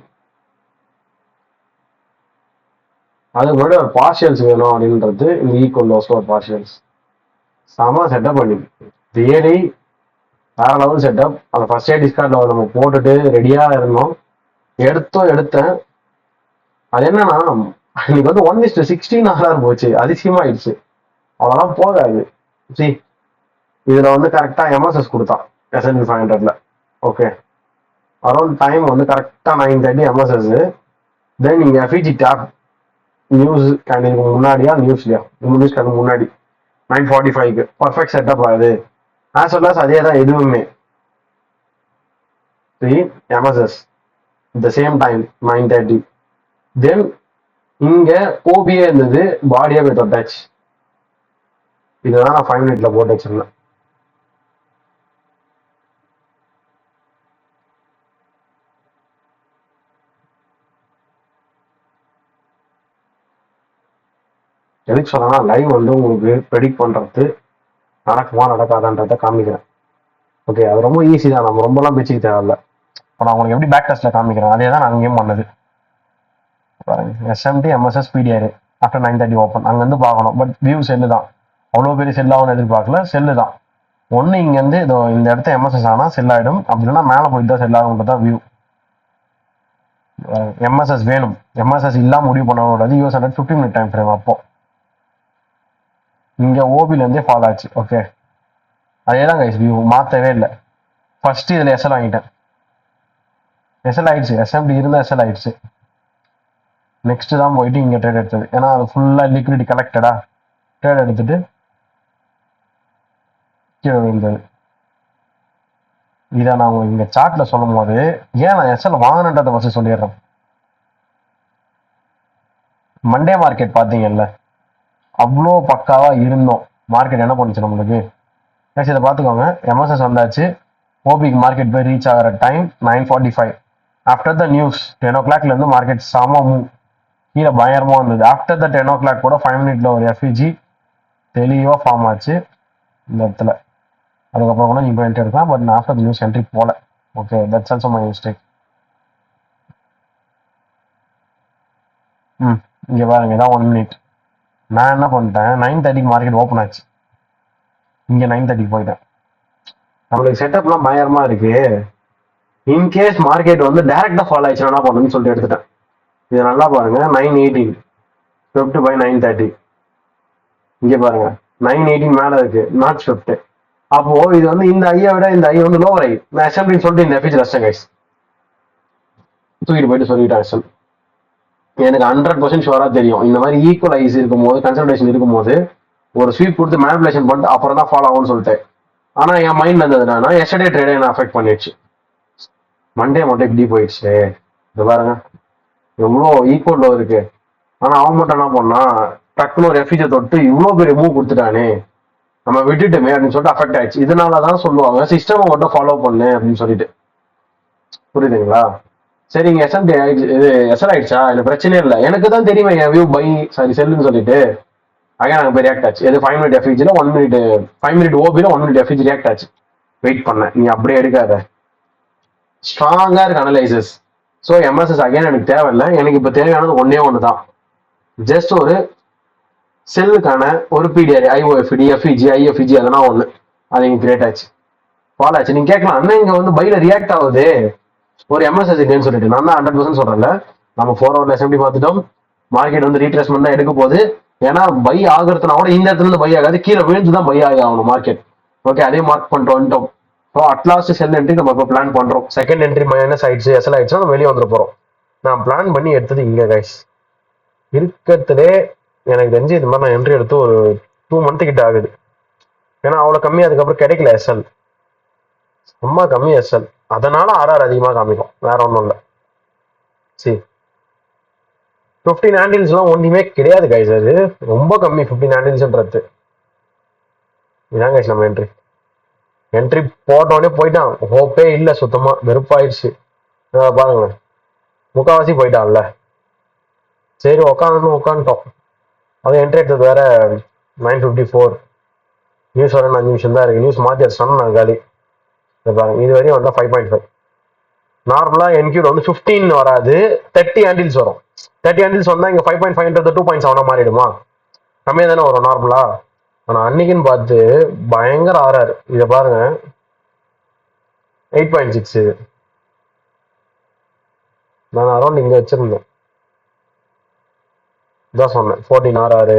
அதுக்கு முன்னாடி ஒரு பார்ஷியல்ஸ் வேணும் அப்படின்றது இந்த ஈக்குவல் லோஸ்ல ஒரு பார்ஷியல்ஸ் செம செட்டப் பண்ணி ரியலி வேற லெவல் செட்டப். அந்த ஃபர்ஸ்ட் டே டிஸ்கார்ட்ல நம்ம போட்டுட்டு ரெடியா இருந்தோம். எடுத்தேன். அது என்னன்னா இன்னைக்கு வந்து 1:16 ஆர்ஆர் போச்சு. அதிசயமாயிடுச்சு. அவ்வளவுதான் போகாது. சி இதுல வந்து கரெக்டா எம்எஸ்எஸ் கொடுத்தான் S&P 500ல. ஓகே, அரௌண்ட் டைம் வந்து கரெக்டா 9:30 எம்எஸ்எஸ். தென் நீங்க எஃப்இஜி டேப் நியூஸ் கேண்டிலுக்கு முன்னாடியா நியூஸ் கேண்டில் முன்னாடி 9:45 பர்ஃபெக்ட் செட்டப் ஆகுது. ஆஸ் வெல் அஸ் அதே தான் எதுவுமே. MSS the same time 9:30. Then இங்க ஓபியே இருந்தது, பாடியே போய் தொட்டாச்சு. இதுதான் நான் 5 மினிட்ல போட்டு வச்சிருந்தேன். எதுக்கு சொல்லனா, லைவ் வந்து உங்களுக்கு ப்ரெடிக்ட் பண்றது நடக்குமா நடக்காதான்றத காமிக்கிறேன். ஓகே, அது ரொம்ப ஈஸி தான். நம்ம ரொம்பலாம் பேச்சுக்க தேவையில்ல. இப்போ நான் உங்களுக்கு எப்படி பேக் டெஸ்ட்ல காமிக்கிறேன், அதே தான் நான் அங்கேயும் பண்ணது. SMT MSS PTR after 9:30 open அங்கேருந்து பார்க்கணும். பட் வியூ செல்லு தான், அவ்வளோ பெரிய செல்லாகவும் எதிர்பார்க்கல, செல்லு தான். ஒன்று இங்கேருந்து இதோ இந்த இடத்த எம்எஸ்எஸ் ஆனால் செல் ஆகிடும், அப்படி இல்லைன்னா மேலே போயிட்டு தான் செல் ஆகுன்றது தான் வியூ. எம்எஸ்எஸ் வேணும், எம்எஸ்எஸ் இல்லாமல் முடிவு பண்ணக்கூடாது. US 15 minute time frame. அப்போ இங்கே ஓபிலேருந்தே ஃபாலோ ஆச்சு. ஓகே, அதே தான் கைஸ், வியூ மாற்றவே இல்லை. ஃபர்ஸ்ட் இதில் எஸ்எல் வாங்கிட்டேன், எஸ்எல் ஆயிடுச்சு, எஸ்எம்டி இருந்தால் எஸ்எல் ஆயிடுச்சு. நெக்ஸ்ட் தான் போயிட்டு இங்கே ட்ரேட் எடுத்தது, ஏன்னா அது ஃபுல்லாக லிக்விடிட்டி கலெக்டடா. ட்ரேட் எடுத்துட்டு கீழே விழுந்தது. இதை நான் இங்கே சார்ட்டில் சொல்லும் போது ஏன் நான் எஸ்எல் வாங்கினன்றதை ஃபஸ்ட்டு சொல்லிடுறேன். மண்டே மார்க்கெட் பார்த்தீங்கல்ல, அவ்வளோ பக்காவாக இருந்தோம். மார்க்கெட் என்ன பண்ணுச்சு நம்மளுக்கு, இதை பார்த்துக்கோங்க. எம்எஸ்எஸ் வந்தாச்சு, ஓபிக்கு மார்க்கெட் போய் ரீச் ஆகிற டைம் 9:45. ஆஃப்டர் த நியூஸ் 10 o'clockலேருந்து மார்க்கெட் செம மூவ், கீழே பயங்கரமாக வந்தது. ஆஃப்டர் த 10 o'clock கூட 5 minute ஒரு எஃப்இஜி தெளிவாக ஃபார்ம் ஆச்சு இந்த இடத்துல. அதுக்கப்புறம் கூட நீங்கள் என்ட்ரி எடுக்கலாம், பட் நான் ஆஃப்டர் த நியூஸ் என்ட்ரி போல. Okay, that's also my mistake. இங்கே பாருங்க, இதான் 1 minute. நான் என்ன பண்ணிட்டேன், 9:30 மார்க்கெட் ஓப்பன் ஆச்சு, இங்கே 9:30 போயிட்டேன். நம்மளுக்கு செட்டப்லாம் பயங்கரமாக இருக்கு. இன்கேஸ் மார்க்கெட் வந்து டேரெக்டாக ஃபாலோ ஆயிடுச்சு என்ன பண்ணுன்னு சொல்லிட்டு எடுத்துட்டேன். இது நல்லா பாருங்க, 9:18 ஸ்விஃப்ட் பை 9:30. இங்கே பாருங்க 9:18 மேலே இருக்கு, நாட் ஸ்விஃப்ட். அப்போ இது வந்து இந்த ஐயை விட இந்த ஐ வந்து லோவர் ஐ. நான் எஸ்எம்டின்னு சொல்லிட்டு இந்த எஃபிஜ் ரஷ்டன் கைஸ் தூக்கிட்டு போயிட்டு சொல்லிட்டேன். எஸ்எல் எனக்கு 100% ஷுவராக தெரியும், இந்த மாதிரி ஈக்குவலைஸ் இருக்கும்போது, கன்சல்டேஷன் இருக்கும்போது ஒரு ஸ்வீப் கொடுத்து மேனிபுலேஷன் பண்ணிட்டு அப்புறம் தான் ஃபாலோ ஆகும்னு சொல்லிட்டேன். ஆனால் என் மைண்ட்ல இருந்ததுனா எஸ்டர்டே ட்ரேடை என்ன அஃபெக்ட் பண்ணிடுச்சு. மண்டே மட்டும் இப்படி போயிடுச்சு. இது பாருங்க எவ்வளோ ஈக்குவல் இருக்கு. ஆனால் அவன் மட்டும் என்ன பண்ணா, டக்குன்னு ஒரு எஃபிஜை தொட்டு இவ்வளோ பெரிய மூவ் கொடுத்துட்டானே, நம்ம விட்டுட்டுமே அப்படின்னு சொல்லிட்டு அஃபெக்ட் ஆயிடுச்சு. இதனாலதான் சொல்லுவாங்க சிஸ்டமை மட்டும் ஃபாலோ பண்ணு அப்படின்னு சொல்லிட்டு. புரியுதுங்களா? சரி, இங்க எஸ்எம்டி இது எஸ்எல் ஆயிடுச்சா, எனக்கு பிரச்சனையே இல்லை, எனக்கு தான் தெரியுமே என் வியூ பை சாரி செல்லுன்னு சொல்லிட்டு. அங்கே நாங்கள் போய் ரியாக்ட் ஆச்சு. இது 5 minute எஃபிஜில் 1 minute 5 minute ஓபியில் 1 minute effigy react ஆச்சு. வெயிட் பண்ணேன், நீ அப்படியே எடுக்காத, ஸ்ட்ராங்கா இருக்கு அனலைசஸ். ஸோ எம்எஸ்எஸ் அகைன் எனக்கு தேவையில்லை. எனக்கு இப்போ தேவையானது ஒன்று தான், ஜஸ்ட் ஒரு செல்லுக்கான ஒரு பிடிஆர், ஐஓஎஃப்டி, எஃப்இஜி, ஐஎஃப்இஜி அதெல்லாம் ஒன்று. அது இங்கே கிரியேட் ஆச்சு, ஃபாலோ ஆச்சு. நீங்கள் கேட்கலாம், அண்ணன் இங்கே வந்து பைல ரியாக்ட் ஆகுது ஒரு எம்எஸ்எஸ் இல்லைன்னு சொல்லிட்டு. நான் தான் 100% சொல்கிறேன்ல, நம்ம 4 hour எஸ்எம்டி பார்த்துட்டோம். மார்க்கெட் வந்து ரீட்ரேஸ்மெண்ட் தான் எடுக்க போகுது. ஏன்னா பை ஆகுறதுனா கூட இந்த இடத்துல இருந்து பை ஆகாது, கீழே விழுந்து தான் பை ஆகணும் மார்க்கெட். ஓகே, அதே மார்க் பண்ணிட்டு வந்துட்டோம். ஸோ அட்லாஸ்ட் செல் என்ட்ரி நம்ம இப்போ பிளான் பண்ணுறோம். செகண்ட் என்ட்ரி மைனஸ் ஆயிடுச்சு, எஸ்எல் ஆயிடுச்சுன்னா நம்ம வெளியே வந்துட போகிறோம். நான் பிளான் பண்ணி எடுத்தது இங்கே கைஸ் இருக்கிறதுலே எனக்கு தெரிஞ்சு இது மாதிரி நான் என்ட்ரி எடுத்து ஒரு 2 month கிட்ட ஆகுது. ஏன்னா அவ்வளோ கம்மி அதுக்கப்புறம் கிடைக்கல எஸ்எல், ரொம்ப கம்மி எஸ்எல். அதனால ஆர்ஆர் அதிகமாக காமிக்கும், வேற ஒன்றும் இல்லை. சரி, 15 ஹேண்டில்ஸ்லாம் ஒன்றுமே கிடையாது கைஸ், அது ரொம்ப கம்மி 15 ஹேண்டில்ஸ்ன்றது. இதான் கைஸ் நம்ம என்ட்ரி போட்டோடனே போயிட்டான். ஹோப்பே இல்லை, சுத்தமாக வெறுப்பாயிடுச்சு. பாருங்க முக்கால்வாசி போயிட்டான்ல. சரி உட்காந்துட்டோம். அது என்ட்ரி எடுத்தது வேற 9:54. நியூஸ் வர 5 நிமிஷம் தான் இருக்கு. நியூஸ் மாற்றி சொன்னேன் நான் காலி. பாருங்க இது வரையும் வந்தால் 5.5. நார்மலாக என்கியூல வந்து 15 வராது, 30 ஹேண்டில்ஸ் வரும். 30 ஹேண்டில்ஸ் வந்தால் இங்கே 5.5ன்றது 2.7 மாறிடுமா, கம்மியாக தானே வரும் நார்மலா. ஆனால் அன்னைக்குன்னு பார்த்து பயங்கர ஆர்ஆர். இதை பாருங்க 8.6. இது நான் அரௌண்ட் இங்கே வச்சிருந்தேன், இதான் சொன்னேன் 14 ஆர்ஆர்.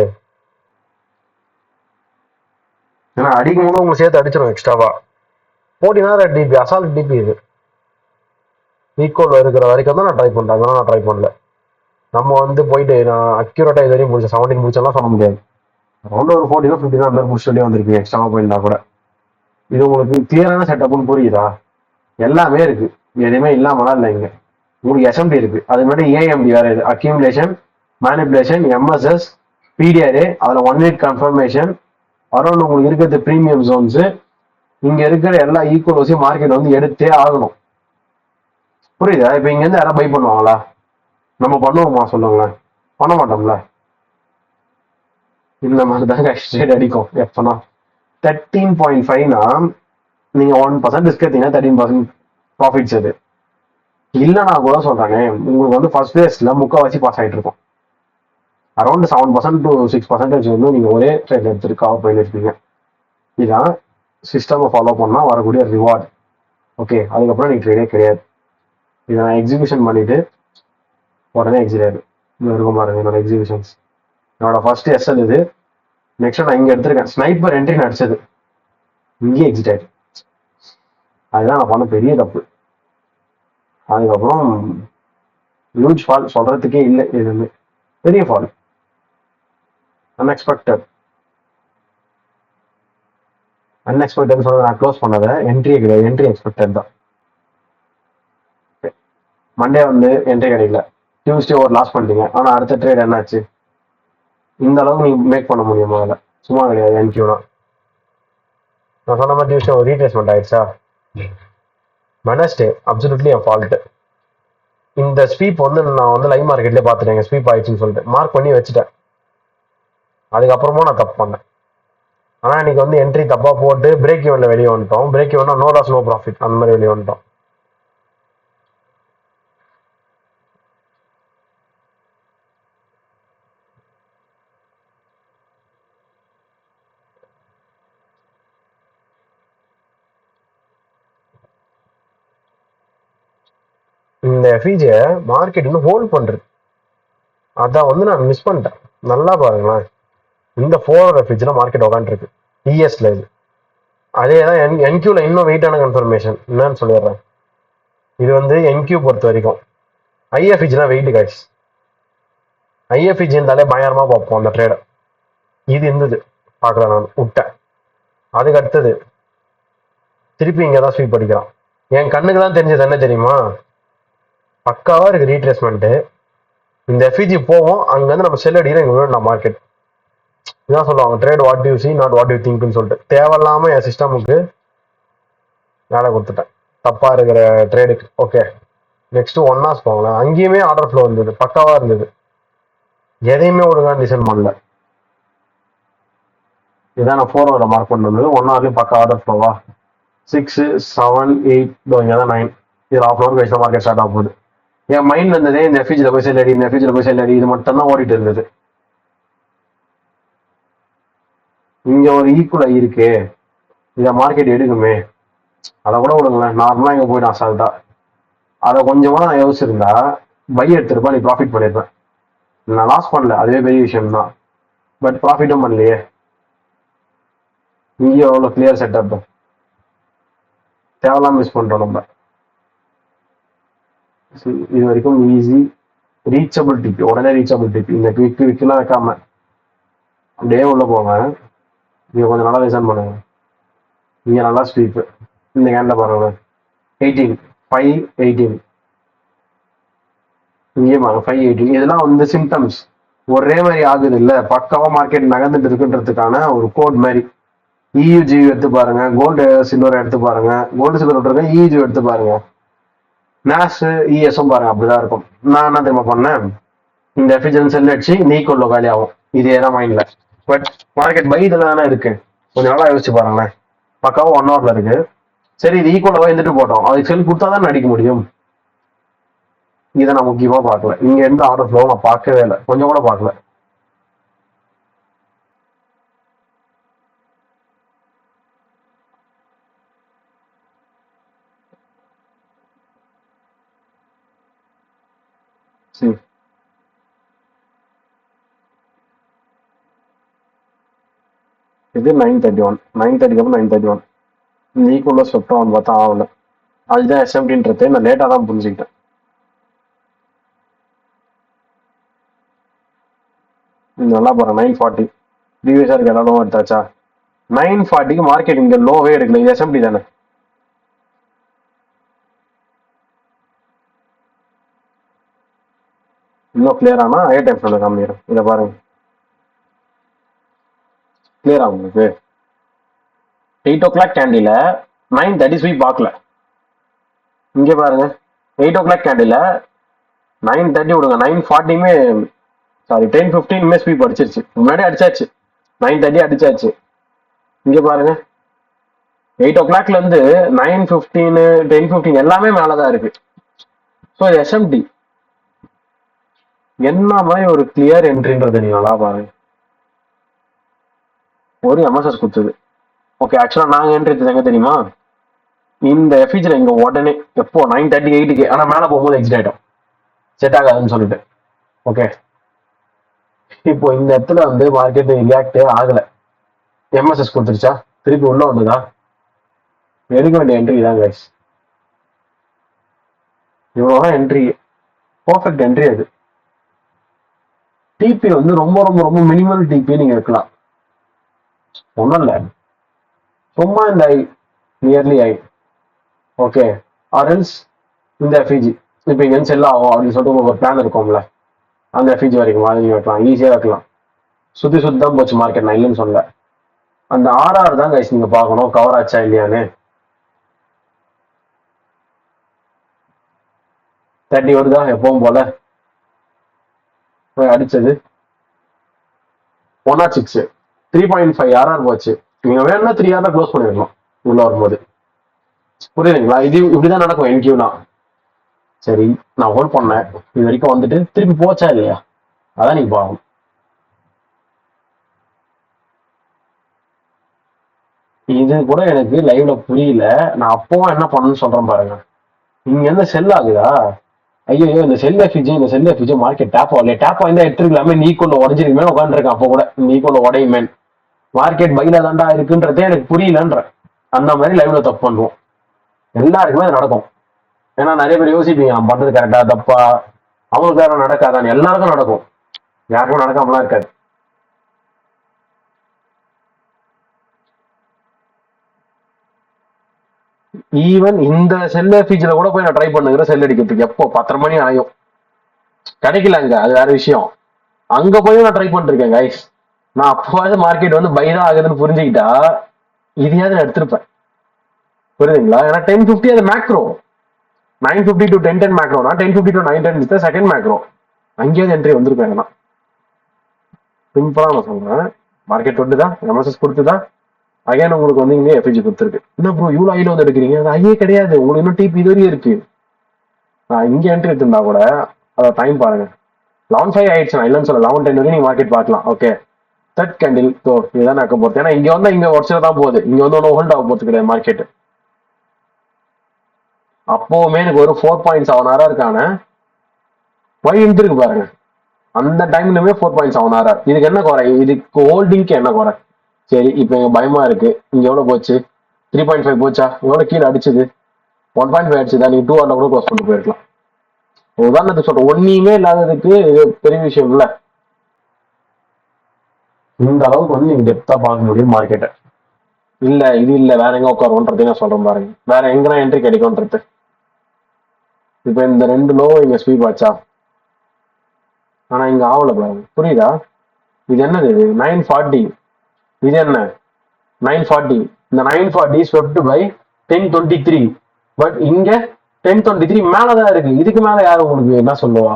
ஏன்னா அடிக்கும் போது உங்களுக்கு சேர்த்து அடிச்சிடும் எக்ஸ்ட்ராவா. 14 ஆர்ஆர் டிபி, அசால்ட் டிபி. இது ஈக்குவல் இருக்கிற வரைக்கும் தான் நான் ட்ரை பண்ணுறேன், அதெல்லாம் நான் ட்ரை பண்ணல. நம்ம வந்து போயிட்டு நான் அக்யூரேட்டாக இது வரையும் முடிச்சேன், 17 முடிச்செல்லாம் சொல்ல முடியாது. அரௌண்ட் ஒரு 14 15 அந்த மாதிரி முடிச்சுட்டே வந்திருக்கு எக்ஸ்ட்ராவாக போயிருந்தா கூட. இது உங்களுக்கு கிளியரான செட்டப்னு புரியுதா? எல்லாமே இருக்கு, எதுவுமே இல்லாமலாம் இல்லை. இங்கே உங்களுக்கு எஸ்எம்டி இருக்கு, அது மாதிரி ஏஎம்டி வேற, இது அக்யூமுலேஷன், மேனிபுலேஷன், எம்எஸ்எஸ், பிடிஆர், அதில் 1 minute கன்ஃபர்மேஷன். அரௌண்ட் உங்களுக்கு இருக்கிறது ப்ரீமியம் ஜோன்ஸு. இங்கே இருக்கிற எல்லா ஈக்குவல்ஸையும் மார்க்கெட் வந்து எடுத்தே ஆகணும். புரியுதா? இப்போ இங்கேருந்து யாராவது பை பண்ணுவாங்களா? நம்ம பண்ணுவோமா சொல்லுங்களேன்? பண்ண மாட்டோம்ல. இந்த மாதிரி தான் ஸ்ட்ரேட் அடிக்கும் எப்பனா. 13.5னா நீங்கள் 1% ரிஸ்க் எடுத்தீங்கன்னா 13% ப்ராஃபிட்ஸ். அது இல்ல நான் கூட சொல்றேனே, உங்களுக்கு வந்து ஃபர்ஸ்ட் டேஸ்ல முக்கால்வாசி பாஸ் ஆயிட்டு இருக்கும். அரௌண்ட் 7% to 6% வந்து நீங்க ஒரே ட்ரேட் எடுத்துட்டு கவர் பண்ணிருப்பீங்க. இதுதான் சிஸ்டம் ஃபாலோ பண்ணா வரக்கூடிய ரிவார்ட். ஓகே, அதுக்கப்புறம் நீங்க ட்ரேடே கிடையாது. இதை நான் எக்ஸிபிஷன் பண்ணிட்டு உடனே எக்ஸிட் ஆயிடும். இது இருக்கும் பாருங்க என்னோட எக்ஸிபிஷன்ஸ். என்னோட ஃபர்ஸ்ட் எஸ்எல் இது. நெக்ஸ்ட் நான் இங்க எடுத்திருக்கேன் ஸ்னைப்பர் என்ட்ரி நடிச்சது, இங்கேயே எக்ஸிட் ஆயிடுச்சு. அதுதான் நான் பண்ண பெரிய தப்பு. அதுக்கப்புறம் ஹியூஜ் ஃபால் சொல்றதுக்கே இல்லை, எதுவுமே பெரிய ஃபால், அன்எக்ஸ்பெக்டட். அன்எக்ஸ்பெக்டட் சொன்னது நான் க்ளோஸ் பண்ணதை என்ட்ரியே கிடையாது, என்ட்ரி எக்ஸ்பெக்டட் தான். மண்டே வந்து என்ட்ரி கிடைக்கல, டியூஸ்டே ஒரு லாஸ் பண்ணிட்டீங்க. ஆனா அடுத்த ட்ரேட் என்னாச்சு? இந்த அளவுக்கு நீங்க மேக் பண்ண முடியும் முதல்ல, சும்மா கிடையாது. என்கியூனா நான் சொன்ன மாதிரி டியூஸ்டே ஒரு ரீட்ரேஸ்மெண்ட் ஆயிடுச்சா? வெனஸ்டே அப்சல்யூட்லி என் ஃபால்ட்டு. இந்த ஸ்வீப் வந்து நான் வந்து லைவ் மார்க்கெட்லேயே பார்த்துட்டேன், ஸ்வீப் ஆயிடுச்சுன்னு சொல்லிட்டு மார்க் பண்ணி வச்சுட்டேன். அதுக்கப்புறமா நான் தப்பு பண்ணேன். ஆனால் இன்னைக்கு வந்து என்ட்ரி தப்பாக போட்டு பிரேக் ஈவனில் வெளியே வந்துட்டோம். பிரேக் ஈவனா நோ லாஸ் நோ ப்ராஃபிட் அந்த மாதிரி வெளியே வந்துட்டோம். இந்த எஃபிஜியை மார்க்கெட் இன்னும் ஹோல்ட் பண்ணுறது, அதான் வந்து நான் மிஸ் பண்ணிட்டேன். நல்லா பாருங்களேன், இந்த 4 எஃபிஜியில் மார்க்கெட் உட்காந்துருக்கு இஎஸ்ல. இது அதே தான் என்கியூல இன்னும் வெயிட்டான கன்ஃபர்மேஷன் என்னன்னு சொல்லிடுறேன். இது வந்து என்கியூ பொறுத்த வரைக்கும் ஐஎஃப்இஜி தான் வெயிட் கைஸ். ஐஎஃப்இஜி இருந்தாலே பயங்கரமா பார்ப்போம் அந்த ட்ரேடை. இது இருந்தது பார்க்கல, நான் விட்டேன். அதுக்கு அடுத்தது திருப்பி இங்கே தான் ஸ்வீப் அடிக்கிறான். என் கண்ணுக்கு தான் தெரிஞ்சது என்ன தெரியுமா? பக்காவா இருக்கு ரீட்ரேஸ்மெண்ட். இந்த எஃப்இஜி போவோம், அங்கேருந்து நம்ம செல் அடிக்கிறோம், இங்கே விழுண்டா மார்க்கெட். இதான் சொல்லுவாங்க trade what you see not what you திங்க்னு சொல்லிட்டு. தேவையில்லாம என் சிஸ்டமுக்கு வேலை கொடுத்துட்டேன் தப்பா இருக்கிற ட்ரேடுக்கு. ஓகே, நெக்ஸ்ட் 1 hours போங்களேன். அங்கேயுமே ஆர்டர் ஃப்ளோ இருந்தது, பக்காவா இருந்தது, எதையுமே ஒழுங்கா டிசைன் பண்ணல. இதான் நான் 4 hour மார்க் பண்ணது. 1 hourலயும் பக்கா ஆர்டர் ஃப்ளோவா 6 7 8 இங்கே தான் 9. இதில் ½ hour கழிச்சு மார்க்கெட் ஸ்டார்ட் ஆக போகுது. என் மைண்ட்ல இருந்ததே இந்த எஃபிஜில போய் செல் அடி, இந்த எஃபிஜில போய் செல் அடி, இது மட்டும் தான் ஓடிட்டு இருந்தது. இங்க ஒரு ஈக்குவலா இருக்கு, இதை மார்க்கெட் எடுக்குமே, அதை கூட விடுங்களேன். நார்மலா இங்க போயிட்டு அசால்ட்டா அதை கொஞ்சமா நான் யோசிச்சிருந்தா பை எடுத்திருப்பேன், நீ ப்ராஃபிட் பண்ணிருப்பேன். நான் லாஸ் பண்ணல, அதுவே பெரிய விஷயம் தான். பட் ப்ராஃபிட்டும் பண்ணலையே. இங்கேயும் அவ்வளோ கிளியர் செட்டப் தேவையில்லாம மிஸ் பண்றோம் நம்ம. இது வரைக்கும் ஈஸி ரீச்சபிள் டிபி, உடனே ரீச்சபிள் டிபி. இந்த விக்கெல்லாம் வைக்காம அப்படியே உள்ள போங்க. இங்க கொஞ்சம் நல்லா லிசன் பண்ணுங்க. இங்க நல்லா ஸ்வீப். இந்த கேண்ட பாருங்க 18 518, இங்கே பாருங்க 518. இதெல்லாம் வந்து சிம்டம்ஸ் ஒரே மாதிரி ஆகுது இல்ல, பக்காவா மார்க்கெட் நகர்ந்துட்டு இருக்குன்றதுக்கான ஒரு கோட் மாதிரி. இயூஜி எடுத்து பாருங்க, கோல்டு சில்வர் எடுத்து பாருங்க, கோல்டு சில்வர் விட்டுருங்க, இயூஜி எடுத்து பாருங்க, நாஸ் இஎஸும் பாருங்க, அப்படிதான் இருக்கும். நான் என்ன தெரியுமா பண்ணேன், இந்த எஃபிஷியன்சி செல் அடிச்சு நீக்குள்ள காலி ஆகும், இதே தான் மைண்ட்ல. பட் மார்க்கெட் பை இதுல தானே இருக்கு, கொஞ்சம் நாளா யோசிச்சு பாருங்களேன். பக்காவா 1 hourல இருக்கு. சரி, இது ஈக்குவலாக இருந்துட்டு போட்டோம், அதுக்கு செல் கொடுத்தா தான் அடிக்க முடியும். இதை நான் முக்கியமா பார்க்கல. இங்க எந்த ஆர்டர் ஃப்ளோ நான் பார்க்கவே இல்லை, கொஞ்சம் கூட பார்க்கல. சரி, இது 931, 930 அப்புறம் 931 இந்த ஈக்குவலா ஸ்வெப்ட் ஆகும் பார்த்தா ஆகல. அதுதான் எஸ்எம்டின்றது நான் லேட்டா தான் புரிஞ்சுக்கிட்டேன். நல்லா பாருங்க 940 ப்ரீவியஸா இருக்க எல்லா லோவும் எடுத்தாச்சா? 940க்கு மார்க்கெட் இங்க லோவே எடுக்கல, இது எஸ்எம்டி தானே. இன்னும் கிளியர் ஆனா ஐ டைம் சொல்ல காமிக்கிறேன். இதை பாருங்க, கிளியர் ஆகும் உங்களுக்கு. 8 o'clock கேண்டில 930 ஸ்வீப் பார்க்கல. இங்க பாருங்க 8 o'clock கேண்டில 930 விடுங்க, 940மே சாரி 10:15 ஸ்வீப் அடிச்சிருச்சு. முன்னாடி அடிச்சாச்சு, 930 அடிச்சாச்சு. இங்க பாருங்க 8 o'clockல இருந்து 9:15 10:15 எல்லாமே மேலதான் இருக்கு. ஸோ எஸ்எம்டி என்ன மாதிரி ஒரு கிளியர் என்ட்ரின்றது நீங்க நல்லா பாருங்க. ஒரு எம்எஸ்எஸ் கொடுத்தது. ஓகே, ஆக்சுவலா நாங்க என்ட்ரி எடுத்தது எங்க தெரியுமா? இந்த எஃபிஜில் இங்க உடனே எப்போ 9:38க்கு, ஆனா மேல போகும்போது எக்ஸிட் ஆயிட்டோம், செட் ஆகாதுன்னு சொல்லிட்டு. ஓகே, இப்போ இந்த இடத்துல வந்து மார்க்கெட் ரியாக்ட் ஆகல, எம்எஸ்எஸ் கொடுத்துருச்சா, திருப்பி உள்ள வந்ததா, எடுக்க வேண்டிய என்ட்ரி தான் கைஸ். இவ்வளவுதான் என்ட்ரி, பர்ஃபெக்ட் என்ட்ரி அது. டிபி வந்து ரொம்ப ரொம்ப ரொம்ப மினிமல் டிபி நீங்க வைக்கலாம், ஒன்றும் இல்லை, சும்மா இந்த ஐ, நியர்லி ஐ. ஓகே, ஆர்எல்ஸ் இந்த எஃபிஜி இப்போ இங்க செல் ஆகும் அப்படின்னு சொல்லிட்டு ஒரு பிளான் இருக்கும்ல, அந்த எஃபிஜி வரைக்கும் வாங்கி வைக்கலாம், ஈஸியா வைக்கலாம். சுத்தி சுத்தி தான் போச்சு மார்க்கெட், நான் இல்லைன்னு சொல்ல. அந்த ஆர்ஆர் தான் கைஸ் நீங்க பார்க்கணும், கவர் ஆச்சா இல்லையான்னு. 30 வருதா எப்பவும் போல, அடிச்சது 106, 3.5 ஆர்ஆர் போச்சு. நீங்க வேணும்னா 3 ஆர் க்ளோஸ் பண்ணிருக்கலாம் உள்ள வரும்போது, புரியுதுங்களா? இது இப்படிதான் நடக்கும் என்கியூனா. சரி, நான் ஹோல்ட் பண்ணேன், இது வரைக்கும் வந்துட்டு திருப்பி போச்சா இல்லையா, அதான் நீங்க பாக்கணும். இது கூட எனக்கு லைவ்ல புரியல, நான் அப்பவும் என்ன பண்ணணும்னு சொல்றேன் பாருங்க. இங்க இருந்து செல் ஆகுதா, ஐயோ இந்த செல் எஃபிஜி மார்க்கெட் டேப் ஆகலையே, டேப் ஆயிருந்தா எடுத்துருக்கலாமே, நீ கொள்ள உடஞ்சிருக்குமே உட்காந்துருக்கேன். அப்போ கூட நீ கொள்ள உடையுமே, மார்க்கெட் பையில தாண்டா இருக்குன்றதே எனக்கு புரியலன்ற. அந்த மாதிரி லைவ்ல தப்பு பண்ணுவோம், எல்லாருக்குமே அது நடக்கும். ஏன்னா நிறைய பேர் யோசிப்பீங்க நான் பண்றது கரெக்டா தப்பா, அவங்களுக்கு வேற நடக்காதான், எல்லாருக்கும் நடக்கும், யாருக்கும் நடக்காமலாம் இருக்காது. ஈவன் இந்த செல் எஃபிஜில கூட போய் நான் ட்ரை பண்ணுங்கிற செல் அடிக்கிறதுக்கு எப்போ 10:30 மணி ஆகும், கிடைக்கல அங்க, அது வேற விஷயம். அங்க போய் நான் ட்ரை பண்ணிருக்கேன் கைஸ். நான் அப்போவாது மார்க்கெட் வந்து பை தான் ஆகுதுன்னு புரிஞ்சுக்கிட்டா இதையாவது நான் எடுத்திருப்பேன், புரியுதுங்களா? ஏன்னா 10:50 அது மேக்ரோ, 9:50 to 10:10 மேக்ரோனா, 10:50 to 9:10 செகண்ட் மேக்ரோ, அங்கேயாவது என்ட்ரி வந்திருப்பேன். நான் சிம்பிளா நான் சொல்றேன், மார்க்கெட் தொட்டுதான், எம்எஸ்எஸ் கொடுத்துதான், அகைன் உங்களுக்கு வந்து இங்க எஃபிஜி கொடுத்துருக்கு. என்ன ப்ரோ இவ்வளவு ஐல வந்து எடுக்கிறீங்க, அது ஐயே கிடையாது, உங்களுக்கு இன்னும் டிபி இதுவரையும் இருக்கு. நான் இங்க என்ட்ரி எடுத்திருந்தா கூட அதை டைம் பாருங்க, 11:05 ஆயிடுச்சு, நான் இல்லைன்னு சொல்ல, 11:10 வரையும் நீங்க மார்க்கெட் பார்க்கலாம். ஓகே, தேர்ட் கேண்டில் தோ இதுதான் நடக்க போகுது. ஏன்னா இங்க வந்து இங்க உடச்சில தான் போகுது, இங்க வந்து ஒன்றும் ஹோல்ட் ஆக போகிறது கிடையாது மார்க்கெட். அப்போவுமே எனக்கு ஒரு 4.7 ஆரா இருக்கான வழி இருக்கு பாருங்க, அந்த டைம்லயுமே 4.7 ஆரா. இதுக்கு என்ன குறை, இதுக்கு ஹோல்டிங்க்கு என்ன குறை? சரி, இப்போ இங்க பயமா இருக்கு, இங்க எவ்வளவு போச்சு, 3.5 போச்சா, எவ்வளவு கீழே அடிச்சது, 1.5 அடிச்சுதா, நீங்க 2 ஆர்ல கூட க்ளோஸ் பண்ணிட்டு போயிருக்கலாம். உதாரணத்துக்கு சொல்றேன், ஒன்னியுமே இல்லாததுக்கு இது பெரிய விஷயம் இல்ல. இந்த அளவுக்கு வந்து நீங்க டெப்தா பார்க்க முடியும் மார்க்கெட்டை. இல்ல இது இல்ல வேற எங்க உட்காருவோன்றதை நான் சொல்றேன் பாருங்க, வேற எங்கன்னா என்ட்ரி கிடைக்கும்ன்றது. இப்ப இந்த 2 லோ இங்க ஸ்வீப் ஆச்சா, ஆனா இங்க ஆகல பாருங்க, புரியுதா? இது என்னது, இது 940, இது என்ன 940, இந்த 940 ஸ்வெப்ட் பை 1023, பட் இங்க 1023 மேலதான் இருக்கு, இதுக்கு மேல யாரும் உங்களுக்கு என்ன சொல்லுவா?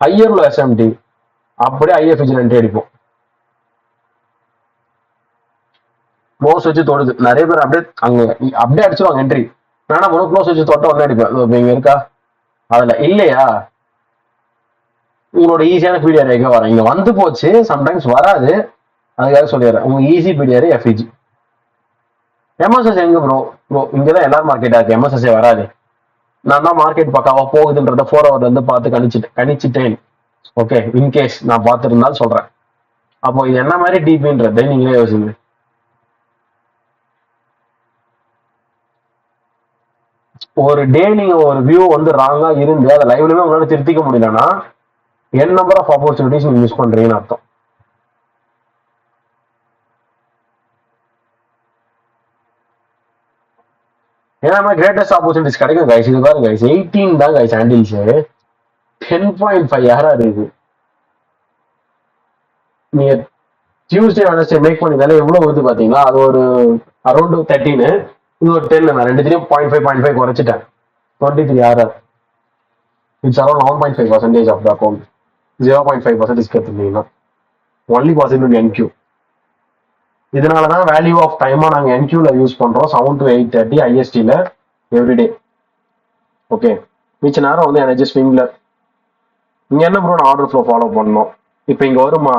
ஹையர்ல எஸ்எம்டி அப்படியே ஐஎஃப்ஜி என்ட்ரி அடிப்போம், க்ளோஸ் வச்சு தொடுது. நிறைய பேர் அப்படியே அங்க அப்படியே அடிச்சிருவாங்க என்ட்ரி, நான் என்ன பண்ணுவோம், க்ளோஸ் வச்சு தொட்ட உடனே அடிப்பேன். இங்க இருக்கா, அதுல இல்லையா, உங்களோட ஈஸியான பீடிஆர் எங்க வரும், இங்க வந்து போச்சு, சம்டைம்ஸ் வராது, அதுக்காக சொல்லிடுறேன். உங்க ஈஸி பீடிஆர் எஃப்இஜி. எம்எஸ்எஸ் எங்க ப்ரோ, ப்ரோ இங்கதான் எல்லாரும் மார்க்கெட்டா இருக்கு, எம்எஸ்எஸ்ஏ வராது. நான் தான் மார்க்கெட் பக்காவா போகுதுன்றத 4 ஹவர்ல இருந்து பார்த்து கணிச்சிட்டேன். ஓகே, இன்கேஸ் நான் பார்த்துருந்தாலும் சொல்றேன். அப்போ இது என்ன மாதிரி டிபின்றதை நீங்களே யோசிங்க. ஒரு டே நீங்க ஒரு வியூ வந்து ராங்கா இருந்து அதை லைவ்லயுமே உங்களால திருத்திக்க முடியலன்னா என் நம்பர் ஆஃப் ஆப்பர்ச்சுனிட்டிஸ் நீங்க மிஸ் பண்றீங்கன்னு அர்த்தம். ஏன்னா கிரேட்டஸ்ட் ஆப்பர்ச்சுனிட்டிஸ் கிடைக்கும் கைஸ். இது பாருங்க கைஸ், 18 தான் கைஸ் ஹேண்டில்ஸ், 10.5 யாரா இருக்கு. நீங்க டியூஸ்டே வெனஸ்டே மேக் பண்ணிதாலே எவ்வளவு வருது பாத்தீங்களா, அது ஒரு அரௌண்ட் 13, இது ஒரு 10, நான் ரெண்டுத்திலையும் 0.5 குறைச்சிட்டேன், 23 RR. It's around 11.5% of the account, 0.5% எடுத்துருந்தீங்கன்னா ஒன்லி பாசிபிள் என்கியூ. இதனாலதான் வேல்யூ ஆஃப் டைமா நாங்க என்கியூல யூஸ் பண்றோம், 7 to 8:30 ஐஎஸ்டில எவ்ரிடே. ஓகே, மிச்ச நேரம் வந்து எனர்ஜி ஸ்விங்ல இங்க என்ன ப்ரோ நான் ஆர்டர் ஃப்ளோ ஃபாலோ பண்ணணும். இப்போ இங்க வருமா,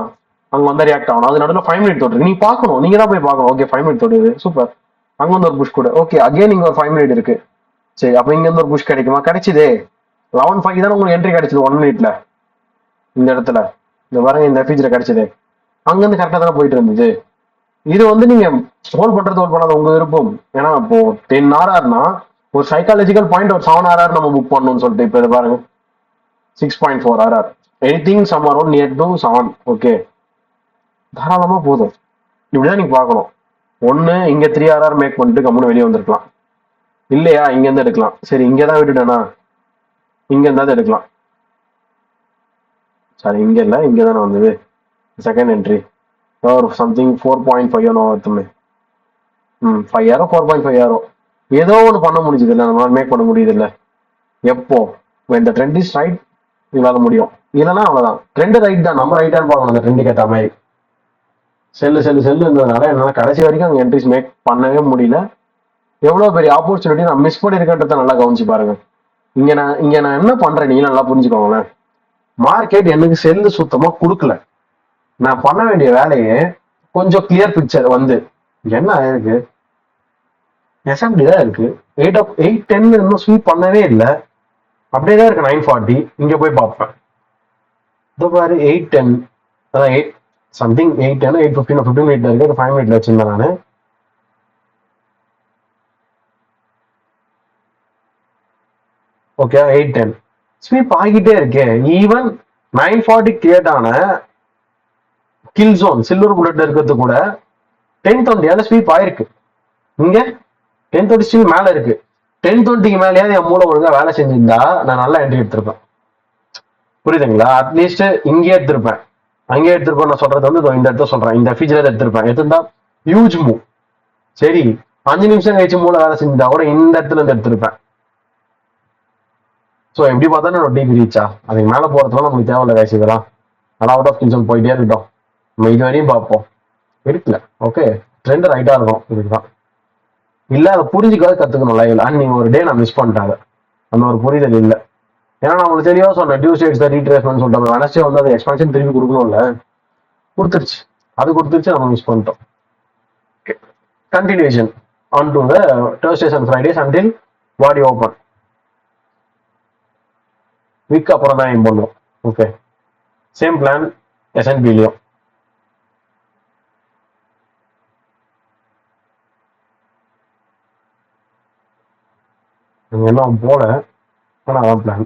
அங்க வந்து ரியாக்ட் ஆகணும். அது நடுவில் 5 மினிட் தொட்டு நீங்க பார்க்கணும், நீங்க தான் போய் பார்க்கணும். ஓகே 5 மினிட் தொடுது, சூப்பர். அங்க வந்து ஒரு புஷ் கூட, ஓகே அகைன் இங்க ஒரு 5 மினிட் இருக்கு. சரி அப்ப இங்க இருந்து ஒரு புஷ் கிடைக்குமா, கிடைச்சதே 11:05 தானே உங்களுக்கு என்ட்ரி கிடைச்சது 1 மினிட்ல. இந்த இடத்துல இந்த பாருங்க, இந்த ஃபீச்சர் கிடைச்சது அங்க இருந்து கரெக்டா தானே போயிட்டு இருந்தது. இது வந்து நீங்க ஹோல்ட் பண்றது ஹோல்ட் பண்ணாத உங்க விருப்பம். ஏன்னா இப்போ 10 RRனா ஒரு சைக்காலஜிக்கல் பாயிண்ட் ஒரு 7 RR நம்ம புக் பண்ணணும்னு சொல்லிட்டு இப்போ இது பாருங்க 6.4 RR, anything some around near to 7. Okay தாராளமா போதும். இப்படிதான் நீங்க பார்க்கணும். ஒண்ணு இங்க 3 RR மேக் பண்ணிட்டு கம்முன்னு வெளியே வந்திருக்கலாம். இல்லையா இங்க இருந்து எடுக்கலாம். சரி இங்க தான் விட்டுட்டேனா, இங்க இருந்தாவது எடுக்கலாம். சாரி இங்க இல்ல, இங்க தானே வந்தது செகண்ட் என்ட்ரி. ஒரு சம்திங் 4.5 வருத்துமே. 5 4.5 ஏதோ ஒன்று பண்ண முடியுது இல்லை, நம்மளால மேக் பண்ண முடியுது இல்லை. எப்போ இந்த ட்ரெண்ட் இஸ் ரைட் உங்களால முடியும், இல்லைன்னா அவ்வளவுதான். ட்ரெண்ட் ரைட் தான், நம்ம ரைட்டான்னு பார்க்கணும். அந்த ட்ரெண்டுக்கு ஏற்ற மாதிரி செல்லு இருந்ததுனால என்னால கடைசி வரைக்கும் அங்கே என்ட்ரிஸ் மேக் பண்ணவே முடியல. எவ்வளவு பெரிய ஆப்பர்ச்சுனிட்டி நான் மிஸ் பண்ணிருக்கேன்றத நல்லா கவனிச்சு பாருங்க. இங்க நான் என்ன பண்றேன் நீங்க நல்லா புரிஞ்சுக்கோங்களேன். மார்க்கெட் எனக்கு செல்லு சுத்தமா கொடுக்கல. நான் பண்ண வேண்டிய வேலையே கொஞ்சம் கிளியர் பிக்சர் வந்து என்ன ஆயிருக்கு, எஸ்எம்டி தான் இருக்கு. 810 இன்னும் ஸ்வீப் பண்ணவே இல்லை, அப்படியே தான் இருக்கு 940. இங்க போய் பார்ப்பேன், இதோ பாரு 810, அதான் 8 சம்திங் 810 815 15 மினிட்ல இருக்கு. 5 மினிட்ல வச்சிருந்தேன் நான். ஓகே 810 ஸ்வீப் ஆகிட்டே இருக்கேன். ஈவன் 940 கிரியேட் ஆன கில் ஜோன் சில்வர் புல்லட் இருக்கிறது கூட 1020 ஸ்வீப் ஆயிருக்கு. இங்க 1020 ஸ்டில் மேல இருக்கு. 1020 மேலேயாவது என் மூளை ஒழுங்கா வேலை செஞ்சிருந்தா நான் நல்லா என்ட்ரி எடுத்திருப்பேன். புரியுதுங்களா? அட்லீஸ்ட் இங்கே எடுத்திருப்பேன், அங்கே எடுத்திருப்பேன். நான் சொல்றது வந்து இந்த இடத்த சொல்றேன், இந்த ஃபீச்சர் எடுத்திருப்பேன். எடுத்திருந்தா ஹியூஜ் மூவ். சரி 5 நிமிஷம் கழிச்சு மூளை வேலை செஞ்சிருந்தா கூட இந்த இடத்துல இருந்து எடுத்திருப்பேன். ஸோ எப்படி பார்த்தாலும் என்னோட டிபி ரீச்சா, அதுக்கு மேலே போறதுலாம் நமக்கு தேவையில்ல காசு. இதெல்லாம் ஆனால் அவுட் ஆஃப் கிஞ்சன் போயிட்டே இருக்கட்டும். நம்ம இது வரையும் பார்ப்போம், இருக்குல்ல. ஓகே ட்ரெண்ட் ரைட்டா இருக்கும், இதுதான் இல்லை அதை புரிஞ்சுக்காத கற்றுக்கணும் லைவ்ல. அண்ட் நீங்கள் ஒரு டே நான் மிஸ் பண்ணிட்டாங்க, அந்த ஒரு புரிதல் இல்லை. ஏன்னா நான் உங்களுக்கு தெளிவாக சொன்னேன் டியூஸ்டேட்ஸ் ரீட்ரேஸ்மெண்ட் சொல்லிட்டு வெனஸ்டே வந்து அது எக்ஸ்பான்ஷன் திருப்பி கொடுக்கணும்ல, கொடுத்துருச்சு. அது கொடுத்துருச்சு, நம்ம மிஸ் பண்ணிட்டோம். Continuation on to the Thursdays and Fridays until body open. Week அப்புறம் தான் எய்ம் பண்ணுவோம். ஓகே சேம் பிளான் எஸ்என்பிலையும். என்ன போல, ஆனால் அதான் பிளான்.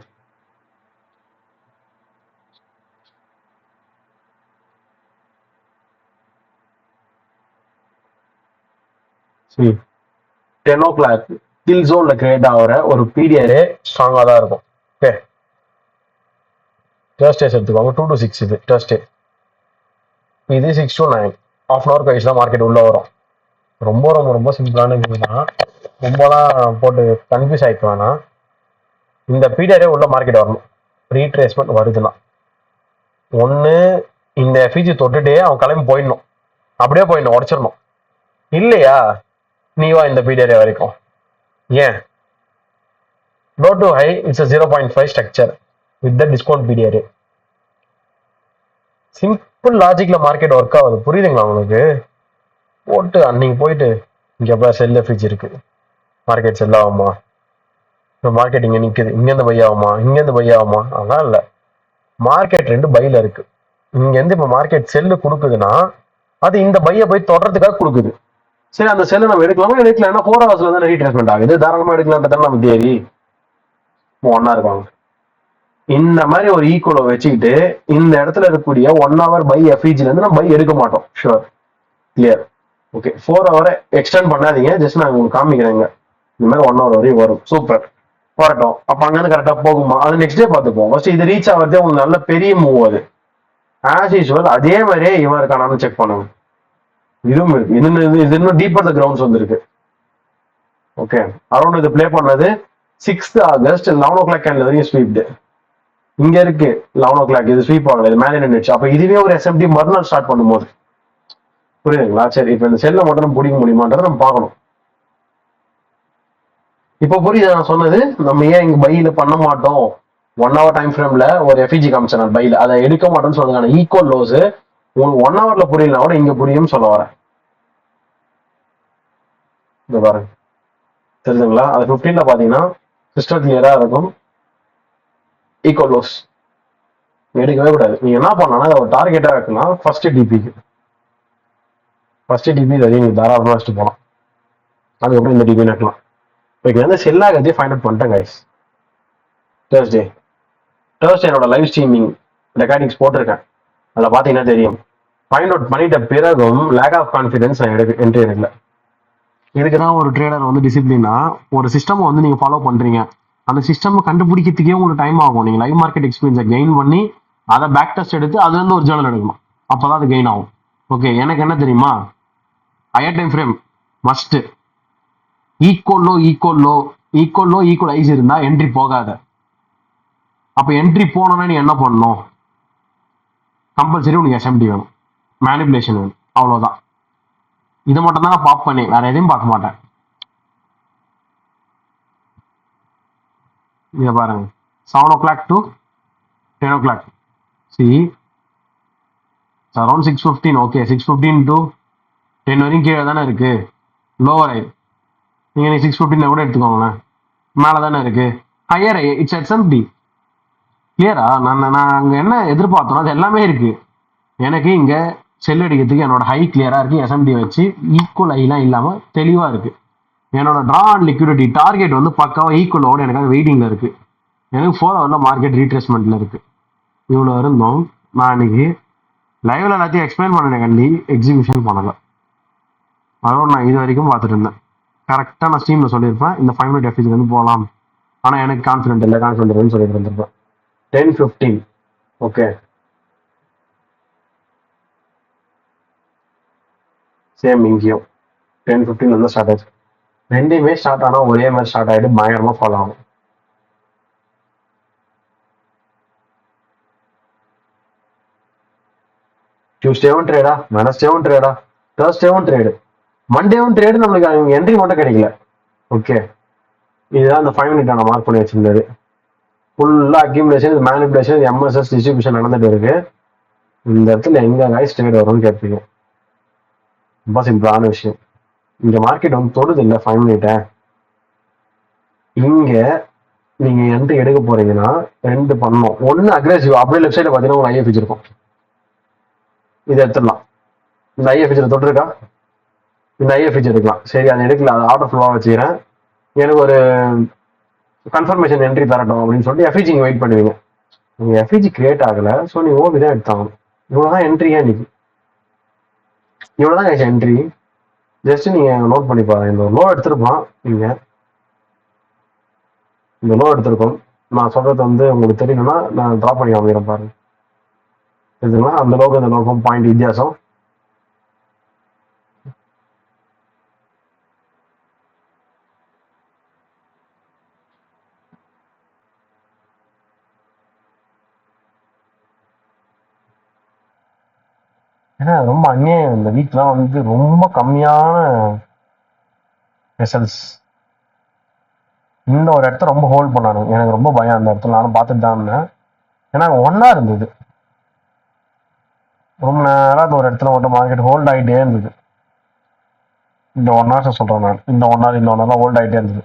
சரி 10 o'clock கில் ஜோன்ல கிரியேட் ஆகிற ஒரு பீரியடே ஸ்ட்ராங்காக தான் இருக்கும். ஓகே Thursdays எடுத்துக்கோங்க. 2 to 6 இது Thursday. இது 6 to 9 ½ hour கழிச்சு தான் மார்க்கெட் உள்ள வரும். ரொம்ப ரொம்ப ரொம்ப சிம்பிளான இது தான், ரொம்பலாம் போட்டு கன்ஃபியூஸ் ஆகிக்க வேணாம். இந்த பீரியடே உள்ள மார்க்கெட் வரணும். ரீட்ரேஸ்மெண்ட் வருதுன்னா ஒன்று இந்த எஃபிஜி தொட்டுட்டே அவன் கிளம்பி போயிடணும், அப்படியே போயிடணும், உடச்சிடணும். இல்லையா நீ வா இந்த பீரியடே வரைக்கும். ஏன் low to high it's 0.5 structure with the discount period. Simple லாஜிக்ல மார்க்கெட் ஒர்க் ஆகுது, புரியுதுங்களா உங்களுக்கு? போட்டு அன்னைக்கு போயிட்டு இங்கே எப்போ செல் எஃபிஜி இருக்கு, மார்க்கெட் செல் ஆகுமா, இப்போ மார்க்கெட் இங்கே நிற்குது, இங்கேருந்து பை ஆகுமா, இங்கேருந்து பை ஆகுமா? அதெல்லாம் இல்லை. மார்க்கெட் 2 பையில் இருக்கு. இங்கேருந்து இப்போ மார்க்கெட் செல்லு கொடுக்குதுன்னா அது இந்த பையை போய் தொடர்றதுக்காக கொடுக்குது. சரி அந்த செல்லை நம்ம எடுக்கலாமா, எடுக்கலாம். ஏன்னா 4 hours தான் ரீட்ரேஸ்மெண்ட் ஆகுது, தாராளமாக எடுக்கலான்றதால நம்ம தேடி ஒன்னா இருக்காங்க. இந்த மாதிரி ஒரு ஈக்குவலை வச்சுக்கிட்டு இந்த இடத்துல இருக்கக்கூடிய 1 hour பை எஃபிஜில இருந்து நம்ம பை எடுக்க மாட்டோம். Sure clear. Okay 4 hour extend பண்ணாதீங்க, ஜஸ்ட் நான் உங்களுக்கு காமிக்கிறேங்க. இந்த மாதிரி 1 hour வரையும் வரும். சூப்பர் வரட்டும். அப்ப அங்கிருந்து கரெக்டா போகுமா, அது நெக்ஸ்ட் டே பார்த்துப்போம். ஃபர்ஸ்ட் இது ரீச் ஆகிறதே உங்களுக்கு நல்ல பெரிய மூவ். அது ஆஸ் யூஸ்வல் அதே மாதிரியே இவன் இருக்கானான்னு செக் பண்ணுங்க. இதுவும் இருக்கு, இது இன்னும் டீப்பர் த கிரவுண்ட்ஸ் வந்துருக்கு. ஓகே அரௌண்ட் இது பிளே பண்ணது 6th August 11 o'clock கேண்டில் வரையும் ஸ்வீப்டு. இங்க இருக்கு 11 o'clock, இது ஸ்வீப் ஆகல, இது மேலே நின்றுச்சு. அப்ப இதுவே ஒரு எஸ்எம்டி மறுநாள் ஸ்டார்ட் பண்ணும்போது புரியுதுங்களா? சரி இப்ப இந்த செல்லை மட்டும் நம்ம பிடிக்க முடியுமான்றதை நம்ம பார்க்கணும். இப்போ புரியுது நான் சொன்னது. நம்ம ஏன் இங்க பையில பண்ண மாட்டோம்? 1 hour டைம் ஃப்ரேம்ல ஒரு எஃபிஜி காமிச்சேன் பையில, அதை எடுக்க மாட்டோம்னு சொல்லுங்க. ஈக்குவல் லோஸ் உங்களுக்கு 1 hourல புரியலனா கூட இங்க புரியும்னு சொல்ல வரேன். இந்த பாருங்க, தெரியுதுங்களா? அது 15ல பாத்தீங்கன்னா சிஸ்டம் கிளியரா இருக்கும். ஈக்குவல் லோஸ் எடுக்கவே கூடாது. நீங்க என்ன பண்ணலாம், ஒரு டார்கெட்டா வைக்கலாம். ஃபர்ஸ்ட் டிபி வரையும் நீங்க தாராளமா வச்சுட்டு போகலாம். அதுக்கப்புறம் இந்த டிபி நக்கலாம். ஓகே, வந்து செல் ஆகிறதே ஃபைண்ட் அவுட் பண்ணிட்டேன் கைஸ். தேர்ஸ்டே என்னோட லைவ் ஸ்ட்ரீமிங் ரெக்கார்டிங்ஸ் போட்டிருக்கேன். அதில் பார்த்தீங்கன்னா தெரியும். ஃபைண்ட் அவுட் பண்ணிட்ட பிறகும் லேக் ஆஃப் கான்ஃபிடன்ஸ் என்ட்ரி எடுக்கல. இதுக்கு தான் ஒரு ட்ரேடர் வந்து டிசிப்ளினா ஒரு சிஸ்டம் வந்து நீங்க ஃபாலோ பண்றீங்க. அந்த சிஸ்டம் கண்டுபிடிக்கிறதுக்கே உங்களுக்கு டைம் ஆகும். நீங்க லைவ் மார்க்கெட் எக்ஸ்பீரியன்ஸை கெயின் பண்ணி அதை பேக் டெஸ்ட் எடுத்து அதுல இருந்து ஒரு ஜேர்னல் எடுக்கணும். அப்பதான் அது கெயின் ஆகும். ஓகே, எனக்கு என்ன தெரியுமா, higher time frame must. Equalize இருந்தா என்ட்ரி போகாத. அப்ப என்ட்ரி போனோம்னா நீ என்ன பண்ணணும்? கம்பல்சரி உனக்கு எஸ்எம்டி வேணும், மேனிபுலேஷன் வேணும், அவ்வளவுதான். இதை மட்டும் தான் பாப் பண்ணி வேற எதையும் பார்க்க மாட்டேன். இதை பாருங்க, 7 o'clock to 10 o'clock. See, it's around 6:15. Okay, 6:15 to 10 வரைக்கும் கீழே தானே இருக்கு. லோவர் ஐ நீங்க 6:15 கூட எடுத்துக்கோங்களேன், மேலே தானே இருக்கு. Higher I it's SMT. கிளியரா? நான் அங்க என்ன எதிர்பார்த்தோம் அது எல்லாமே இருக்கு. எனக்கு இங்க செல் அடிக்கிறதுக்கு என்னோட ஹை கிளியரா இருக்கு. எஸ்எம்டி வச்சு ஈக்குவல் ஐலாம் இல்லாம தெளிவா இருக்கு. என்னோட ட்ரா அண்ட் லிக்விடிட்டி டார்கெட் வந்து பக்காவா ஈக்குவலோட எனக்காக வெயிட்டிங்ல இருக்கு. எனக்கு 4 hourல மார்க்கெட் ரீட்ரேஸ்மெண்ட்ல இருக்கு. இவ்வளோ இருந்தும் நான் இன்னைக்கு லைவ்ல எல்லாத்தையும் எக்ஸ்பிளைன் பண்ண கண்டி எக்ஸிபிஷன் பண்ணல. அதோட நான் இது வரைக்கும் பார்த்துட்டு இருந்தேன். கரெக்டாக நான் ஸ்டீம்ல சொல்லியிருப்பேன் இந்த 5 minute எஃபிஜி வந்து போகலாம். ஆனால் எனக்கு கான்ஃபிடென்ட் இல்லை சொல்லிட்டு இருந்திருப்பேன். 10:15. ஓகே, சேம் இங்கேயும் 10:15 வந்து ஸ்டார்ட் ஆயிடுச்சு. ரெண்டுமே ஸ்டார்ட் ஆனால் ஒரே மாதிரி ஸ்டார்ட் ஆகிட்டு பயங்கரமாக ஃபாலோ ஆகும். டியூஸ்டேவும் ட்ரேடா, வெனஸ்டேவும் ட்ரேடா, தேர்ஸ்டேவும் ட்ரேடு, மண்டேவும் ட்ரேடு. நம்மளுக்கு என்ட்ரி மட்டும் கிடைக்கல. ஓகே, இதுதான் அந்த 5 minute நான் மார்க் பண்ணி வச்சிருந்தது. ஃபுல்லா அக்யூமுலேஷன், மேனிபுலேஷன், எம்எஸ்எஸ் டிஸ்ட்ரிபியூஷன் நடந்துட்டு இருக்கு. இந்த இடத்துல எங்க கைஸ் ட்ரேட் வரும்னு கேட்பீங்க. ரொம்ப சிம்பிளான விஷயம். இந்த மார்க்கெட் வந்து தொடுது இல்லை 5 minute. இங்க நீங்க என்ட்ரி எடுக்க போறீங்கன்னா ரெண்டு பண்ணணும். ஒன்னு அக்ரெசிவ், அப்படியே லெஃப்ட் சைட்ல பாத்தீங்கன்னா ஒரு ஐஎஃப் இருக்கும், இதை எடுத்துடலாம். இந்த ஐஎஃப் ஃபீச்சர் தொட்டிருக்கா, இந்த ஐஎஃப் ஃபீச்சர் எடுக்கலாம். சரி, அதை எடுக்கல, அதை ஆட்டோ ஃப்ளோவா வச்சுக்கிறேன். எனக்கு ஒரு கன்ஃபர்மேஷன் என்ட்ரி தரட்டும் அப்படின்னு சொல்லிட்டு எஃபிஜி வெயிட் பண்ணுவீங்க. நீங்க எஃபிஜி கிரியேட் ஆகல, ஸோ நீங்க ஓபி தான் எடுத்தாகணும். இவ்வளவுதான் என்ட்ரியா இன்னைக்கு. இவ்வளவுதான் என்ட்ரி. ஜஸ்ட் நீங்க நோட் பண்ணி பாருங்க. இந்த லோ எடுத்திருப்பான், நீங்க இந்த லோ எடுத்திருக்கோம். நான் சொல்றது வந்து உங்களுக்கு தெரியணும்னா நான் ட்ரா பண்ணி காமிக்கிறேன் பாருங்க. தெரியுதுங்களா? அந்த லோகம் இந்த லோகம் பாயிண்ட் வித்தியாசம். ஏன்னா ரொம்ப அந்நியம். இந்த வீக்லாம் வந்து ரொம்ப கம்மியான ரிசல்ட்ஸ். இந்த ஒரு இடத்த ரொம்ப ஹோல்ட் பண்ணானு, எனக்கு ரொம்ப பயம் அந்த இடத்துல. நானும் பார்த்துட்டு தான் இருந்தேன். ஏன்னா ஒன்னா இருந்தது ரொம்ப நேரம். அந்த ஒரு இடத்துல மட்டும் மார்க்கெட் ஹோல்ட் ஆகிட்டே இருந்தது. இந்த 1 hour சொல்றேன் நான், இந்த 1 hour இந்த 1 hour ஹோல்ட் ஆகிட்டே இருந்தது.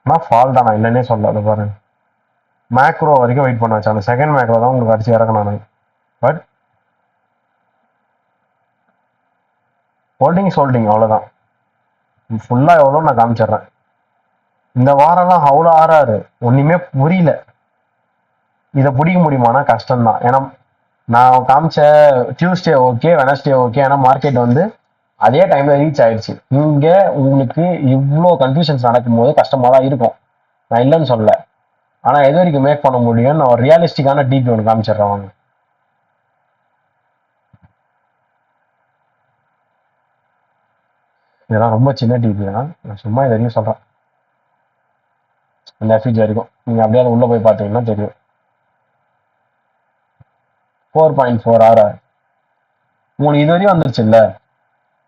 ஆனால் ஃபால் தான், நான் இல்லைன்னே சொல்ல. அதை பாருங்க, மேக்ரோ வரைக்கும் வெயிட் பண்ண வச்சு. அந்த செகண்ட் மேக்ரோ தான் உங்களுக்கு அடிச்சு இறக்கணும் நான். பட் ஹோல்டிங் அவ்வளோதான். ஃபுல்லாக எவ்வளோ நான் காமிச்சிடுறேன். இந்த வாரம்லாம் அவ்வளோ ஆறாரு, ஒன்றுமே புரியல. இதை பிடிக்க முடியுமானா கஷ்டம்தான். ஏன்னா நான் காமிச்ச டியூஸ்டே ஓகே, வெனஸ்டே ஓகே, ஏன்னா மார்க்கெட் வந்து அதே டைம்ல ரீச் ஆயிடுச்சு. இங்க உங்களுக்கு இவ்வளோ கன்ஃபியூஷன்ஸ் நடக்கும்போது கஷ்டமா தான் இருக்கும், நான் இல்லைன்னு சொல்லல. ஆனா எது வரைக்கும் மேக் பண்ண முடியும், நான் ஒரு ரியலிஸ்டிக்கான டிபி ஒன்று காமிச்சிடுறேன் வாங்க. இதெல்லாம் ரொம்ப சின்ன டிபி தான், நான் சும்மா இது வரைக்கும் சொல்றேன். இந்த எஃபிஜி வரைக்கும் நீங்க அப்படியே உள்ள போய் பார்த்தீங்கன்னா தெரியும். 4.4 hour உங்களுக்கு இது வரையும் வந்துருச்சு இல்ல.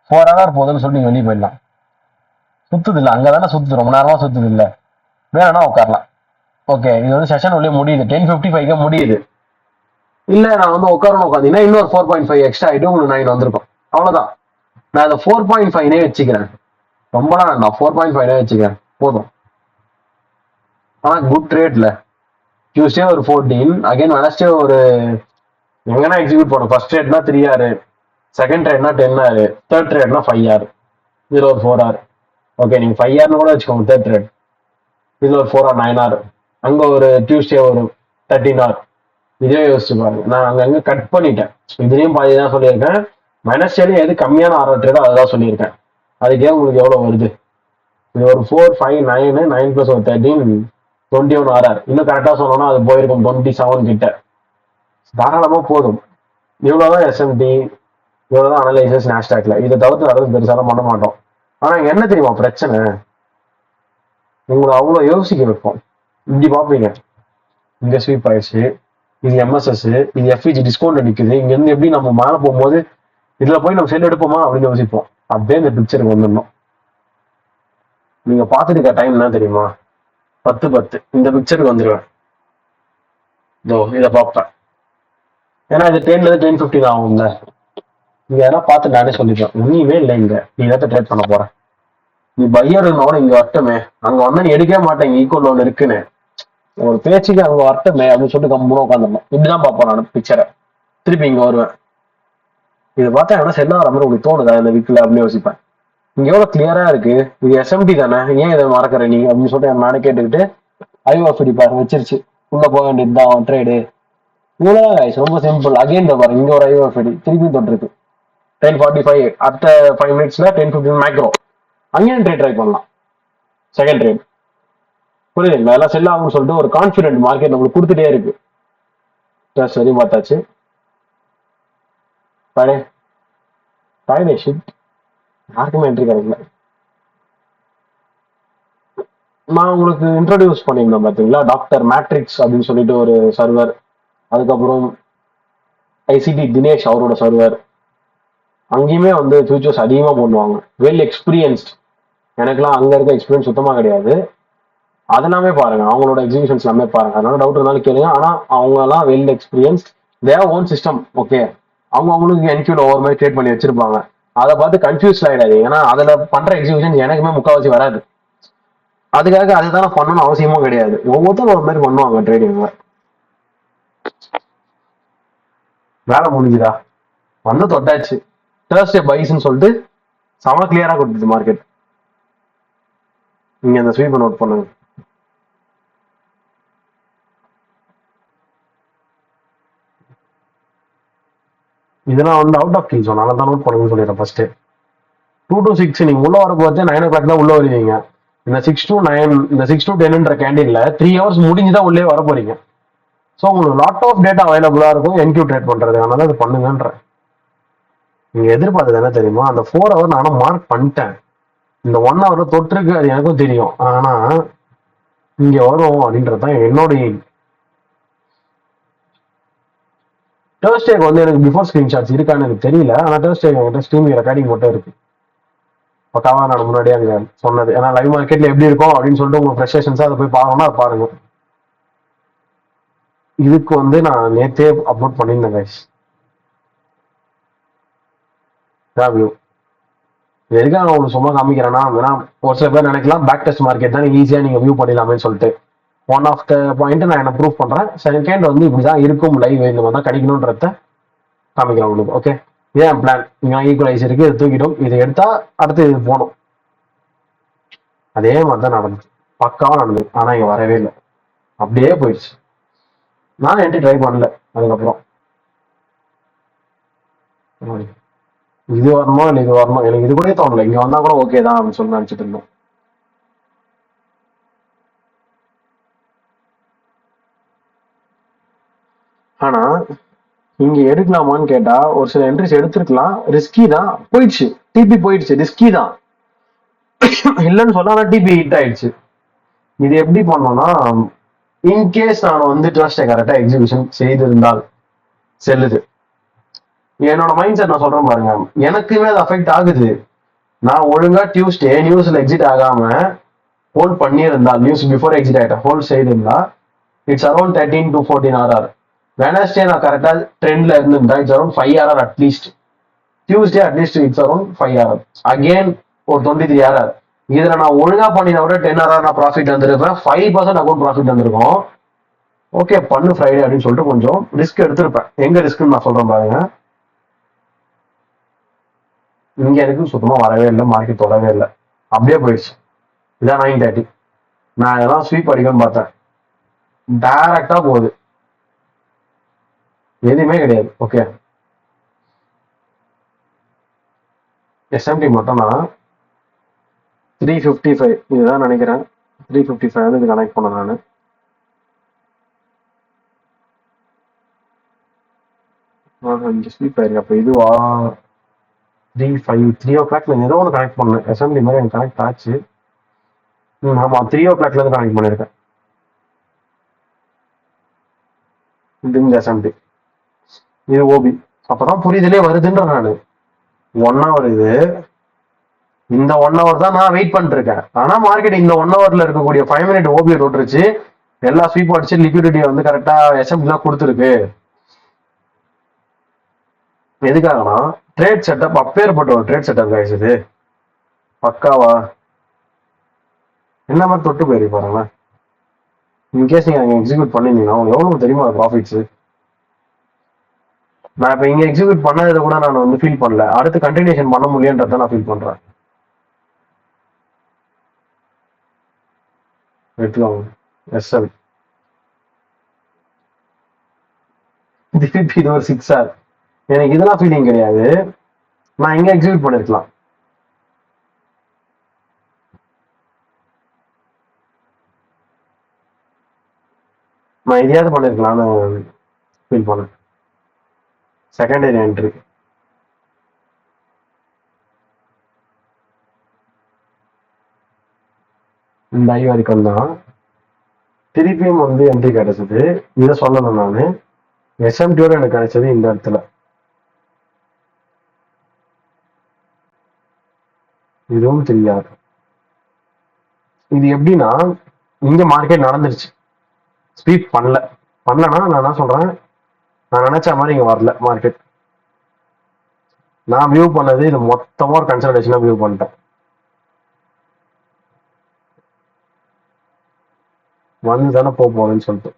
4 hour போதுன்னு சொல்லி நீங்க வெளியே போயிடலாம். சுத்துது இல்லை, அங்கதானே சுத்துது, ரொம்ப நேரமா சுத்துது இல்லை, வேணும்னா உட்காரலாம். ஓகே, இது வந்து செஷன் உள்ளே முடியுது, 10:55 முடியுது. இல்ல நான் வந்து உட்காரணும் உட்காந்தீங்கன்னா இன்னொரு 4.5 எக்ஸ்ட்ரா ஆயிட்டு உங்களுக்கு 9 வந்திருக்கும். அவ்வளவுதான். நான் அதை 4.5 வச்சுக்கிறேன். ரொம்ப நான் 4.5 வச்சுக்கிறேன் போதும். ஆனா குட் ட்ரேட்ல டியூஸ்டே ஒரு 14, அகைன் வெனஸ்டே ஒரு எங்கன்னா எக்ஸிக்யூட் பண்ணும். ஃபர்ஸ்ட் ட்ரேட்னா 3 ஆர், செகண்ட் ட்ரேட்னா 10 ஆர், தேர்ட் ட்ரேட்னா 5 ஆர், இதுல ஒரு 4 ஆர். ஓகே, நீங்க 5 ஆர்னு கூட வச்சுக்கோங்க தேர்ட் ட்ரேட். இதுல ஒரு 4 ஆர் 9 ஆர், அங்க ஒரு டியூஸ்டே ஒரு 13 ஆர். இதே யோசிச்சு பாருங்க, நான் அங்கங்க கட் பண்ணிட்டேன். இதுலயும் பாதி தான் சொல்லியிருக்கேன். வெனஸ்டேலையும் எது கம்மியான ஆர்டர் ட்ரேடோ அதுதான் சொல்லியிருக்கேன். அதுக்கே உங்களுக்கு எவ்வளவு வருது? இது ஒரு 4, 5, 9, 9 பிளஸ் ஒரு 13, 21 ஆர்ஆர். இன்னும் கரெக்டா சொல்லணும்னா அது போயிருக்கும் 27 கிட்ட. தாராளமா போதும். இவ்வளவுதான் எஸ்எம்டி, இவ்வளவுதான் அனலைசஸ் நாஸ்டாக்ல. இதை தவிர்த்து வரது பெருசாலும் பண்ண மாட்டோம். ஆனா என்ன தெரியுமா பிரச்சனை? உங்களை அவ்வளவு யோசிக்க வைப்போம். இப்படி பாப்பீங்க, இங்க ஸ்வீப் ஆயிடுச்சு, இது எம்எஸ்எஸ், இது எஃப்இஜி டிஸ்கவுண்ட் நிக்குது, இங்க இருந்து எப்படி நம்ம மேல போகும்போது இதுல போய் நம்ம செல் எடுப்போமா அப்படின்னு யோசிப்போம். அப்படியே இந்த பிக்சருக்கு வந்துடணும். நீங்க பாத்துட்டு இருக்க டைம் என்ன தெரியுமா? 10:10. இந்த பிக்சருக்கு வந்துடுவேன். இதோ இதை பார்ப்பேன். ஏன்னா இது 10:15 ஆகும்ல. இங்க எதனா பார்த்து நானே சொல்லிப்பேன், ஒண்ணுமே இல்லை இங்க, நீ எதை ட்ரேட் பண்ண போற, நீ பையர் இருந்தோட இங்க வரட்டுமே, அங்க வந்தா நீ எடுக்கவே மாட்டேங்க, ஈக்குவல் ஒன்று இருக்குன்னு ஒரு பேச்சுக்கு அங்க வரட்டுமே அப்படின்னு சொல்லிட்டு கம்முன்னு உட்காந்துருந்தேன். இப்படிதான் பார்ப்போம் நான் பிக்சரை. திருப்பி இங்க வருவேன். இதை பார்த்தா எவ்வளவு செல்ல வர மாதிரி உங்களுக்கு தோணுதா இந்த வீக்ல அப்படின்னு யோசிப்பேன். இங்க எவ்வளவு கிளியரா இருக்கு, இது எஸ்எம்டி தானே, ஏன் இதை மறக்கிற நீ அப்படின்னு சொல்லிட்டு நானே கேட்டுக்கிட்டு ஐஓஎஃப்டி பாரு வச்சிருச்சு, உள்ள போக வேண்டியதுதான் ட்ரேடு. இவ்வளவுதான் guys, ரொம்ப சிம்பிள். அகைன் பாருங்க, இங்க ஒரு ஐஓஎஃப்டி திருப்பி தொட்டிருக்கு 10:45. அடுத்த 5 மினிட்ஸ்ல 10:15 மேக்ரோ. அங்கேயும் ட்ரை பண்ணலாம். செகண்ட் ட்ரேட் புரியுதுங்களா? எல்லாம் செல் ஆகும்னு சொல்லிட்டு ஒரு கான்பிடென்ட் மார்க்கெட் நம்மளுக்கு கொடுத்துட்டே இருக்கு. சரி பார்த்தாச்சு. ஃப்ரைடே ஷிட், யாருக்குமே என்ட்ரி கிடைக்கல. நான் உங்களுக்கு இன்ட்ரோடியூஸ் பண்ணியிருந்தேன் பாத்தீங்களா, டாக்டர் மேட்ரிக்ஸ் அப்படின்னு சொல்லிட்டு ஒரு சர்வர். அதுக்கப்புறம் ஐசிடி தினேஷ் அவரோட சர்வர். அங்கேயுமே வந்து ஃபியூச்சர்ஸ் அதிகமாக பண்ணுவாங்க. Well experienced. எனக்குலாம் அங்க இருக்க எக்ஸ்பீரியன்ஸ் சுத்தமா கிடையாது. அதெல்லாமே பாருங்க, அவங்களோட எக்ஸிபிஷன்ஸ் எல்லாமே பாருங்க. அதனால டவுட் இருந்தாலும் கேளுங்க. ஆனா அவங்க எல்லாம் well experience, they own system. Okay, அவங்களுக்கு என்கியூல ஒவ்வொரு மாதிரி கிரியேட் பண்ணி வச்சிருப்பாங்க. அதை பார்த்து கன்ஃபியூஸ் ஆயிடாது. ஏன்னா அதுல பண்ற எக்ஸிபிஷன் எனக்குமே முக்கால்வாசி வராது. அதுக்காக அதுதான் பண்ணணும்னு அவசியமும் கிடையாது. ஒவ்வொருத்தரும் ஒரு மாதிரி பண்ணுவாங்க ட்ரேடிங்ல. வேலை முடிஞ்சுதா, வந்து தொட்டாச்சு. தேர்ஸ்டே பைஸ்ன்னு சொல்லிட்டு செம கிளியரா கொடுத்துது மார்க்கெட். நீங்க அந்த ஸ்வீப்பை நோட் பண்ணுங்க. இதெல்லாம் வந்து அவுட் ஆஃப் கில் ஜோன், தான் நோட் பண்ணுங்கன்னு சொல்லிடுறேன். ஃபர்ஸ்ட் 2 to 6 நீங்க உள்ள வர போது 9 o'clock தான் உள்ள வருவீங்க. இந்த 6 to 9, இந்த 6 to 10ன்ற கேண்டீன்ல 3 hours முடிஞ்சுதான் உள்ளே வர போறீங்க. ஸோ உங்களுக்கு லாட் ஆஃப் டேட்டா அவைலபிளா இருக்கும் என்கியூ ட்ரேட் பண்றது. அதனால அது பண்ணுங்கன்ற. நீங்க எதிர்பார்த்தது என்ன தெரியுமா, அந்த 4 hour நானும் மார்க் பண்ணிட்டேன். இந்த 1 hour தொற்றுக்கு அது எனக்கும் தெரியும். ஆனா இங்க வரும் அப்படின்றதுதான் என்னோட தேர்ஸ்டேக்கு வந்து எனக்கு பிஃபோர் ஸ்கிரீன்ஷாட்ஸ் இருக்கான்னு எனக்கு தெரியல. ஆனா தேர்ஸ்டே என்கிட்ட ஸ்ட்ரீம் ரெக்கார்டிங் மட்டும் இருக்கு. பக்காவா நான் முன்னாடியே அங்க சொன்னது. ஏன்னா லைவ் மார்க்கெட்ல எப்படி இருக்கும் அப்படின்னு சொல்லிட்டு உங்களுக்கு ஃப்ரெஷர்ஸா அதை போய் பார்க்கணும்னா அதை பாருங்க. இதுக்கு வந்து நான் நேத்தே அப்லோட் பண்ணியிருந்தேன் கைஸ். வியூ எதுக்காக நான் உங்களுக்கு சும்மா காமிக்கிறேன்னா, ஏன்னா ஒரு சில பேர் நினைக்கலாம் பேக் டெஸ்ட் மார்க்கெட் தான் ஈஸியா நீங்க வியூ பண்ணிடலாமே சொல்லிட்டு. ஒன் ஆஃப் த பாயிண்ட் நான் என்ன ப்ரூவ் பண்றேன். செகண்ட் வந்து இப்படிதான் இருக்கும் லைவ், இந்த மாதிரி தான் கிடைக்கணும்ன்றத காமிக்கிறேன் உங்களுக்கு. ஓகே, இதான் பிளான். இங்க ஈக்குவலைஸ் இருக்கு, இது தூக்கிடும், இதை எடுத்தா அடுத்து இது போகணும். அதே மாதிரி தான் நடந்துச்சு, பக்காவா நடந்தது. ஆனா இங்க வரவே இல்லை, அப்படியே போயிடுச்சு. நான் என்ட்ரி ட்ரை பண்ணல. அதுக்கப்புறம் இது வரணும் இல்லை இது வரணும், எனக்கு இது கூட தோணல. இங்க வந்தா கூட ஓகே தான் அப்படின்னு சொல்லி நினைச்சிட்டு இருந்தோம். ஆனா இங்க எடுக்கலாமான்னு கேட்டா ஒரு சில என்ட்ரிஸ் எடுத்திருக்கலாம். ரிஸ்கி தான், போயிடுச்சு. டிபி போயிடுச்சு, ரிஸ்கி தான் இல்லைன்னு சொல்ல. ஆனா டிபி ஹிட் ஆயிடுச்சு. இது எப்படி பண்ணோம்னா, இன்கேஸ் நான் வந்து ட்ரஸ்டை கரெக்டா எக்ஸிபிஷன் செய்திருந்தால் செல்லுது. என்னோட மைண்ட் செட் நான் சொல்றேன் பாருங்க, எனக்குமே அது அஃபெக்ட் ஆகுது. நான் ஒழுங்கா டியூஸ்டே நியூஸ்ல எக்ஸிட் ஆகாம ஹோல்ட் பண்ணியிருந்தா, நியூஸ் பிஃபோர் எக்ஸிட் ஆகிட்டேன், ஹோல்ட் செய்திருந்தா it's around 13 to 14 RR. Wednesday நான் கரெக்டா ட்ரெண்ட்ல இருந்திருந்தா it's around 5 RR at least. Tuesday at least it's around 5 RR. Again ஒரு 23 RR. இதுல நான் ஒழுங்கா பண்ணினா விட 10 RR நான் ப்ராஃபிட் வந்திருப்பேன், 5% அக்கௌண்ட் ப்ராஃபிட் வந்திருக்கும். ஓகே பண்ணு ஃப்ரைடே அப்படின்னு சொல்லிட்டு கொஞ்சம் ரிஸ்க் எடுத்திருப்பேன். எங்க ரிஸ்க்னு நான் சொல்றேன் பாருங்க. இங்க எனக்கு சுத்தமா வரவே இல்லை, மார்க்கெட் தொடவே இல்லை, அப்படியே போயிடுச்சு. இதான் 9:30. நான் இதெல்லாம் ஸ்வீப் அடிக்கணும்னு பார்த்தேன், டைரக்டா போகுது, எதுவுமே கிடையாது. ஓகே எஸ்எம்டி மட்டும் நான் 355 இதுதான் நினைக்கிறேன். 355 வந்து இது கனெக்ட் பண்ணேன் நான். இங்க ஸ்வீப் ஆயிருக்கு. அப்போ இதுவா 3 o'clock ஏதோ ஒன்று கனெக்ட் பண்ணேன். எஸ்எம்டி மாதிரி எனக்கு கனெக்ட் ஆச்சு. ஆமா 3 o'clock இருந்து கனெக்ட் பண்ணிருக்கேன். இந்த எஸ்எம்டி இது ஓபி. அப்பதான் புரியுதுலே வருதுன்ற நானு 1 hour இது. இந்த 1 hour தான் நான் வெயிட் பண்ணிட்டு இருக்கேன். ஆனா மார்க்கெட் இந்த 1 hourல இருக்கக்கூடிய 5 minute ஓபியை தொட்டுருச்சு. எல்லா ஸ்வீப் அடிச்சு லிக்விடிட்டி வந்து கரெக்டா எஸ்எம்டி தான் கொடுத்துருக்கு. எதுக்காகனா ட்ரேட் செட்டப், அப்பேற்பட்ட ஒரு ட்ரேட் செட்டப் கைஸ். இது பக்காவா என்ன மாதிரி தொட்டு போயிரு பாருங்களேன். இன்கேஸ் நீங்க அங்க எக்ஸிக்யூட் பண்ணிருந்தீங்கன்னா உங்களுக்கு எவ்வளவு தெரியுமா ப்ராஃபிட்ஸ். நான் இப்ப இங்க எக்ஸிக்யூட் பண்ணதை கூட நான் வந்து ஃபீல் பண்ணல, அடுத்து கண்டினியூஷன் பண்ண முடியுன்றத நான் ஃபீல் பண்றேன். எடுத்துக்கோங்க எஸ்எல் திருப்பி இது ஒரு 6 hour. எனக்கு இதெல்லாம் ஃபீலிங் கிடையாது, நான் இங்க எக்ஸிக்யூட் பண்ணிருக்கலாம். நான் இதையாவது பண்ணிருக்கலாம்னு ஃபீல் பண்ணேன். செகண்டரி என்ட்ரி இந்த ஐ வரைக்கும் தான். திருப்பியும் வந்து என்ட்ரி கிடைச்சது. இதை சொல்லணும் நான், எஸ்எம்டியோட எனக்கு கிடைச்சது இந்த இடத்துல. இதுவும் தெரியாது. இது எப்படின்னா இங்க மார்க்கெட் நடந்துருச்சு, ஸ்வீப் பண்ணலன்னா நான் என்ன சொல்றேன், நான் நினைச்ச மாதிரி இங்க வரல மார்க்கெட். நான் வியூ பண்ணது இது மொத்தமா ஒரு கன்சல்டேஷனா வியூ பண்ணிட்டேன். வந்து தானே போகுதுன்னு சொல்லிட்டு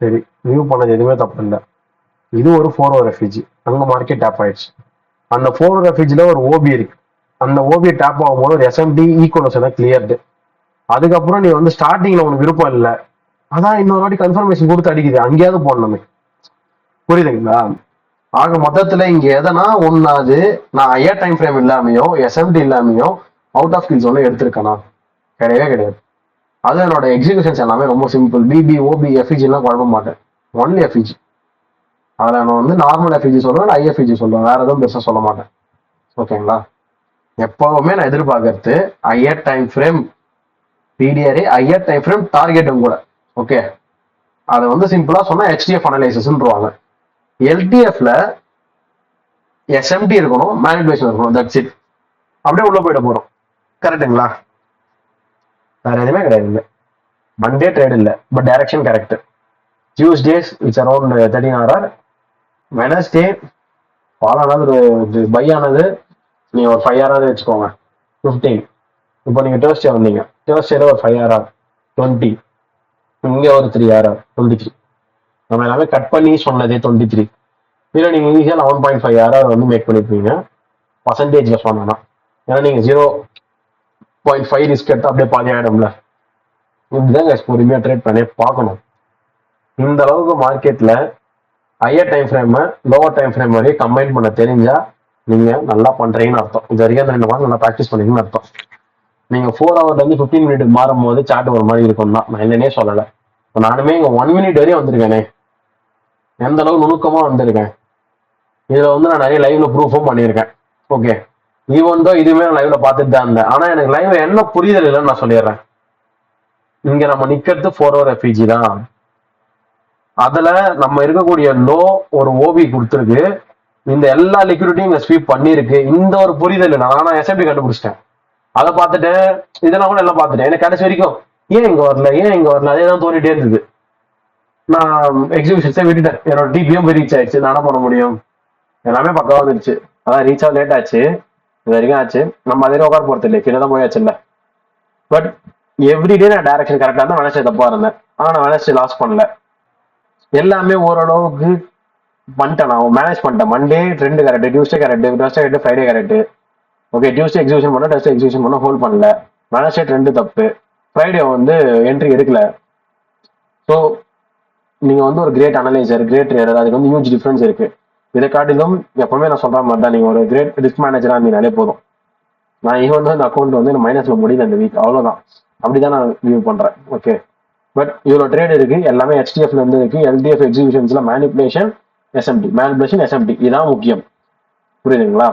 சரி வியூ பண்ணது எதுவுமே தப்பு இல்லை. இது ஒரு 4 hour ரெஃப்யூஜி, அங்க மார்க்கெட் டேப் ஆயிடுச்சு. அந்த 4 hour ரெஃப்யூஜில ஒரு ஓபி இருக்கு. அந்த ஓபி டேப் ஆகும்போது ஒரு எஸ்எம்டி ஈக்குவலேஷன் கிளியர்டு. அதுக்கப்புறம் நீ வந்து ஸ்டார்டிங்ல உனக்கு விருப்பம் இல்லை, அதான் இன்னொரு வாட்டி கன்ஃபர்மேஷன் கொடுத்து அடிக்குது, அங்கேயாவது போடணுமே. புரியுதுங்களா? ஆக மொத்தத்துல இங்க எதனா ஒன்னாது நான் ஹையர் டைம் ஃப்ரேம் இல்லாமையோ எஸ்எம்டி இல்லாமையோ அவுட் ஆஃப் கில் ஜோன்ல எடுத்திருக்கேனா? கிடையவே கிடையாது. அது என்னோட எக்ஸிகியூஷன்ஸ் எல்லாமே ரொம்ப சிம்பிள். பிபி ஓபி எஃப்இஜி எல்லாம் குழப்ப மாட்டேன், ஒன்லி எஃப்இஜி. அதில் நான் வந்து நார்மல் எஃப்இஜி சொல்லுவேன், ஐஎஃப்இஜி சொல்லுவேன், வேற எதுவும் பெருசாக சொல்ல மாட்டேன். ஓகேங்களா? எப்பவுமே நான் எதிர்பார்க்கறது higher time frame PDR, higher time frame டார்கெட்டும் கூட. ஓகே, அதை வந்து சிம்பிளா சொன்னா ஹெச்டிஎஃப் அனலைசிஸ்ன்றாங்க. எல்டிஎஃப்ல எஸ்எம்டி இருக்கணும், மேனிபுலேஷன் இருக்கணும், தட்ஸ் இட். அப்படியே உள்ள போயிட போறோம். கரெக்டுங்களா? வேற எதுவுமே கிடையாது. மண்டே ட்ரேட் இல்லை, but direction correct. Tuesdays it's around 13 RR. Wednesday fall ஆனது, பை ஆனது நீ ஒரு 5 RR வச்சுக்கோங்க, 15. இப்போ நீங்க தேர்ஸ்டே வந்தீங்க, தேர்ஸ்டேல ஒரு 5 RR 20, இங்க ஒரு 3 RR 23. நம்ம எல்லாமே கட் பண்ணி சொன்னதே 23. இல்லை நீங்க ஈஸியா 11.5 RR வந்து மேக் பண்ணிருப்பீங்க பர்சன்டேஜ்ல சொன்னா. ஏன்னா நீங்க 0.5 ரிஸ்க் எடுத்து அப்படியே பாதி ஆயிடும்ல. இப்படிதான் பொறுமையா ட்ரேட் பண்ணி பார்க்கணும். இந்த அளவுக்கு மார்க்கெட்ல higher time frame lower time frame வரையும் கம்பைன் பண்ண தெரிஞ்சா நீங்க நல்லா பண்றீங்கன்னு அர்த்தம். இது வரைக்கும் அந்த 2 மாதம் நல்லா ப்ராக்டிஸ் பண்ணீங்கன்னு அர்த்தம். நீங்க 4 hourல இருந்து 15 minute மாறும் போது சார்ட் ஒரு மாதிரி இருக்கும் தான், நான் என்னன்னே சொல்லலை. இப்போ நானுமே இங்க 1 minute வரையும் வந்திருக்கேனே, எந்த அளவுக்கு நுணுக்கமா வந்திருக்கேன். இதுல வந்து நான் நிறைய லைவ்ல ப்ரூஃபும் பண்ணியிருக்கேன். ஓகே, ஈவன் தான் இதுவுமே நான் லைவ்ல பார்த்துட்டு தான் இருந்தேன். ஆனா எனக்கு லைவ்ல என்ன புரிதல் இல்லைன்னு நான் சொல்லிடுறேன். இங்க நம்ம நிக்கிறது 4 hour எஃப்இஜி தான். அதுல நம்ம இருக்கக்கூடிய லோ ஒரு ஓபி கொடுத்துருக்கு, இந்த எல்லா லிக்விடிட்டியும் இங்க ஸ்வீப் பண்ணிருக்கு. இந்த ஒரு புரிதல் நான் எஸ்எம்பி கண்டுபிடிச்சிட்டேன். அதை பார்த்துட்டு இதெல்லாம் கூட எல்லாம் பார்த்துட்டேன். எனக்கு கடைசி வரைக்கும் ஏன் இங்க வரல அதேதான் தோணிட்டே இருந்தது. நான் எக்ஸிபிஷன்ஸே விட்டுட்டேன். என்னோட டிபியும் போய் ரீச் ஆயிடுச்சு. நான் என்ன பண்ண முடியும்? எல்லாமே பக்கவா வந்துருச்சு. அதான் ரீச் ஆக லேட் ஆச்சு. இது வரைக்கும் ஆச்சு. நம்ம அதே உட்கார போறது இல்லை, கீழே தான் போயாச்சு இல்லை. பட் எவ்ரிடே நான் டைரக்ஷன் கரெக்டாக இருந்தால் வெனஸ்டே தப்பா இருந்தேன். ஆனால் நான் வெனஸ்டே லாஸ் பண்ணல. எல்லாமே ஓரளவுக்கு பண்ணிட்டேன். நான் மேனேஜ் பண்ணிட்டேன். Monday trend correct, Tuesday correct, Wednesday correct, Friday correct. Okay, Tuesday exhibition பண்ண, டெஸ்ட் எக்ஸிபிஷன் பண்ண ஹோல்ட் பண்ணல. வெனஸ்டே ட்ரெண்ட் தப்பு, ஃப்ரைடே வந்து என்ட்ரி எடுக்கல. ஸோ நீங்க வந்து ஒரு கிரேட் அனலைசர், கிரேட் ட்ரேடர், அதுக்கு வந்து ஹியூஜ் டிஃபரன்ஸ் இருக்கு. இதை காட்டிலும் எப்பவுமே நான் சொல்ற மாதிரி தான், நீங்க ஒரு கிரேட் ரிஸ்க் மேனேஜரா இருந்தீங்கனாலே போதும். நான் ஈவன் வந்து இந்த அக்கௌண்ட் வந்து மைனஸ்ல முடியல இந்த வீக், அவ்வளவுதான். அப்படிதான் நான் வியூ பண்றேன். ஓகே, பட் இவ்வளவு ட்ரேட் இருக்கு, எல்லாமே HTFல இருந்து இருக்கு. LDF எக்ஸிபிஷன்ஸ்ல மேனிபுலேஷன், எஸ்எம்டி இதான் முக்கியம். புரியுதுங்களா?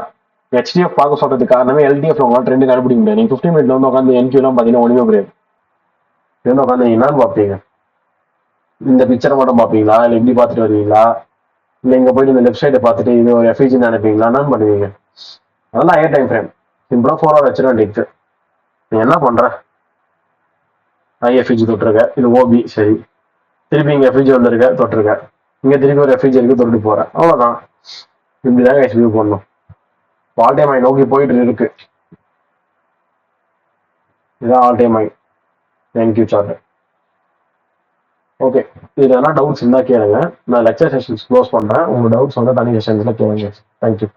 HDF பார்க்க சொல்றதுக்கு காரணமே LDF உங்களால் ட்ரெண்ட் கண்டுபிடிக்க முடியாது. நீங்க 15 மினிட்ல வந்து உட்காந்து NQ எல்லாம் பாத்தீங்கன்னா ஒண்ணுமே புரியாது. உட்காந்து என்னன்னு பார்ப்பீங்க? இந்த பிக்சரை மட்டும் பார்ப்பீங்களா, இல்லை எப்படி பார்த்துட்டு வருவீங்களா, இல்லை இங்கே போயிட்டு இந்த லெஃப்ட் சைடை பார்த்துட்டு இது ஒரு எஃபிஜி நினைப்பீங்களா, என்ன பண்ணுவீங்க? அதெல்லாம் ஏன் டைம் ஃப்ரேம் சிம்பிளாக 4 ஹவர் வச்சிட வேண்டியது. நீ என்ன பண்ற? ஐஎஃப்இஜி தொட்டிருக்க, இது ஓபி, சரி. திருப்பி இங்கே எஃபிஜி வந்துருக்க, தொட்டிருக்க, இங்கே திருப்பி ஒரு எஃபிஜி இருக்கு, தொட்டு போறேன், அவ்வளோதான். இப்படிதான் வியூ பண்ணணும். ஆல் டைம் ஐ நோக்கி போயிட்டு இருக்கு. இதுதான் all time high NQ chart. Okay, இது எதனா டவுட்ஸ் இருந்தால் கேளுங்க. நான் லெக்சர் செஷன்ஸ் க்ளோஸ் பண்ணுறேன். உங்கள் டவுட்ஸ் வந்து தனி செஷன்ஸில் கேளுங்க. தேங்க்யூ.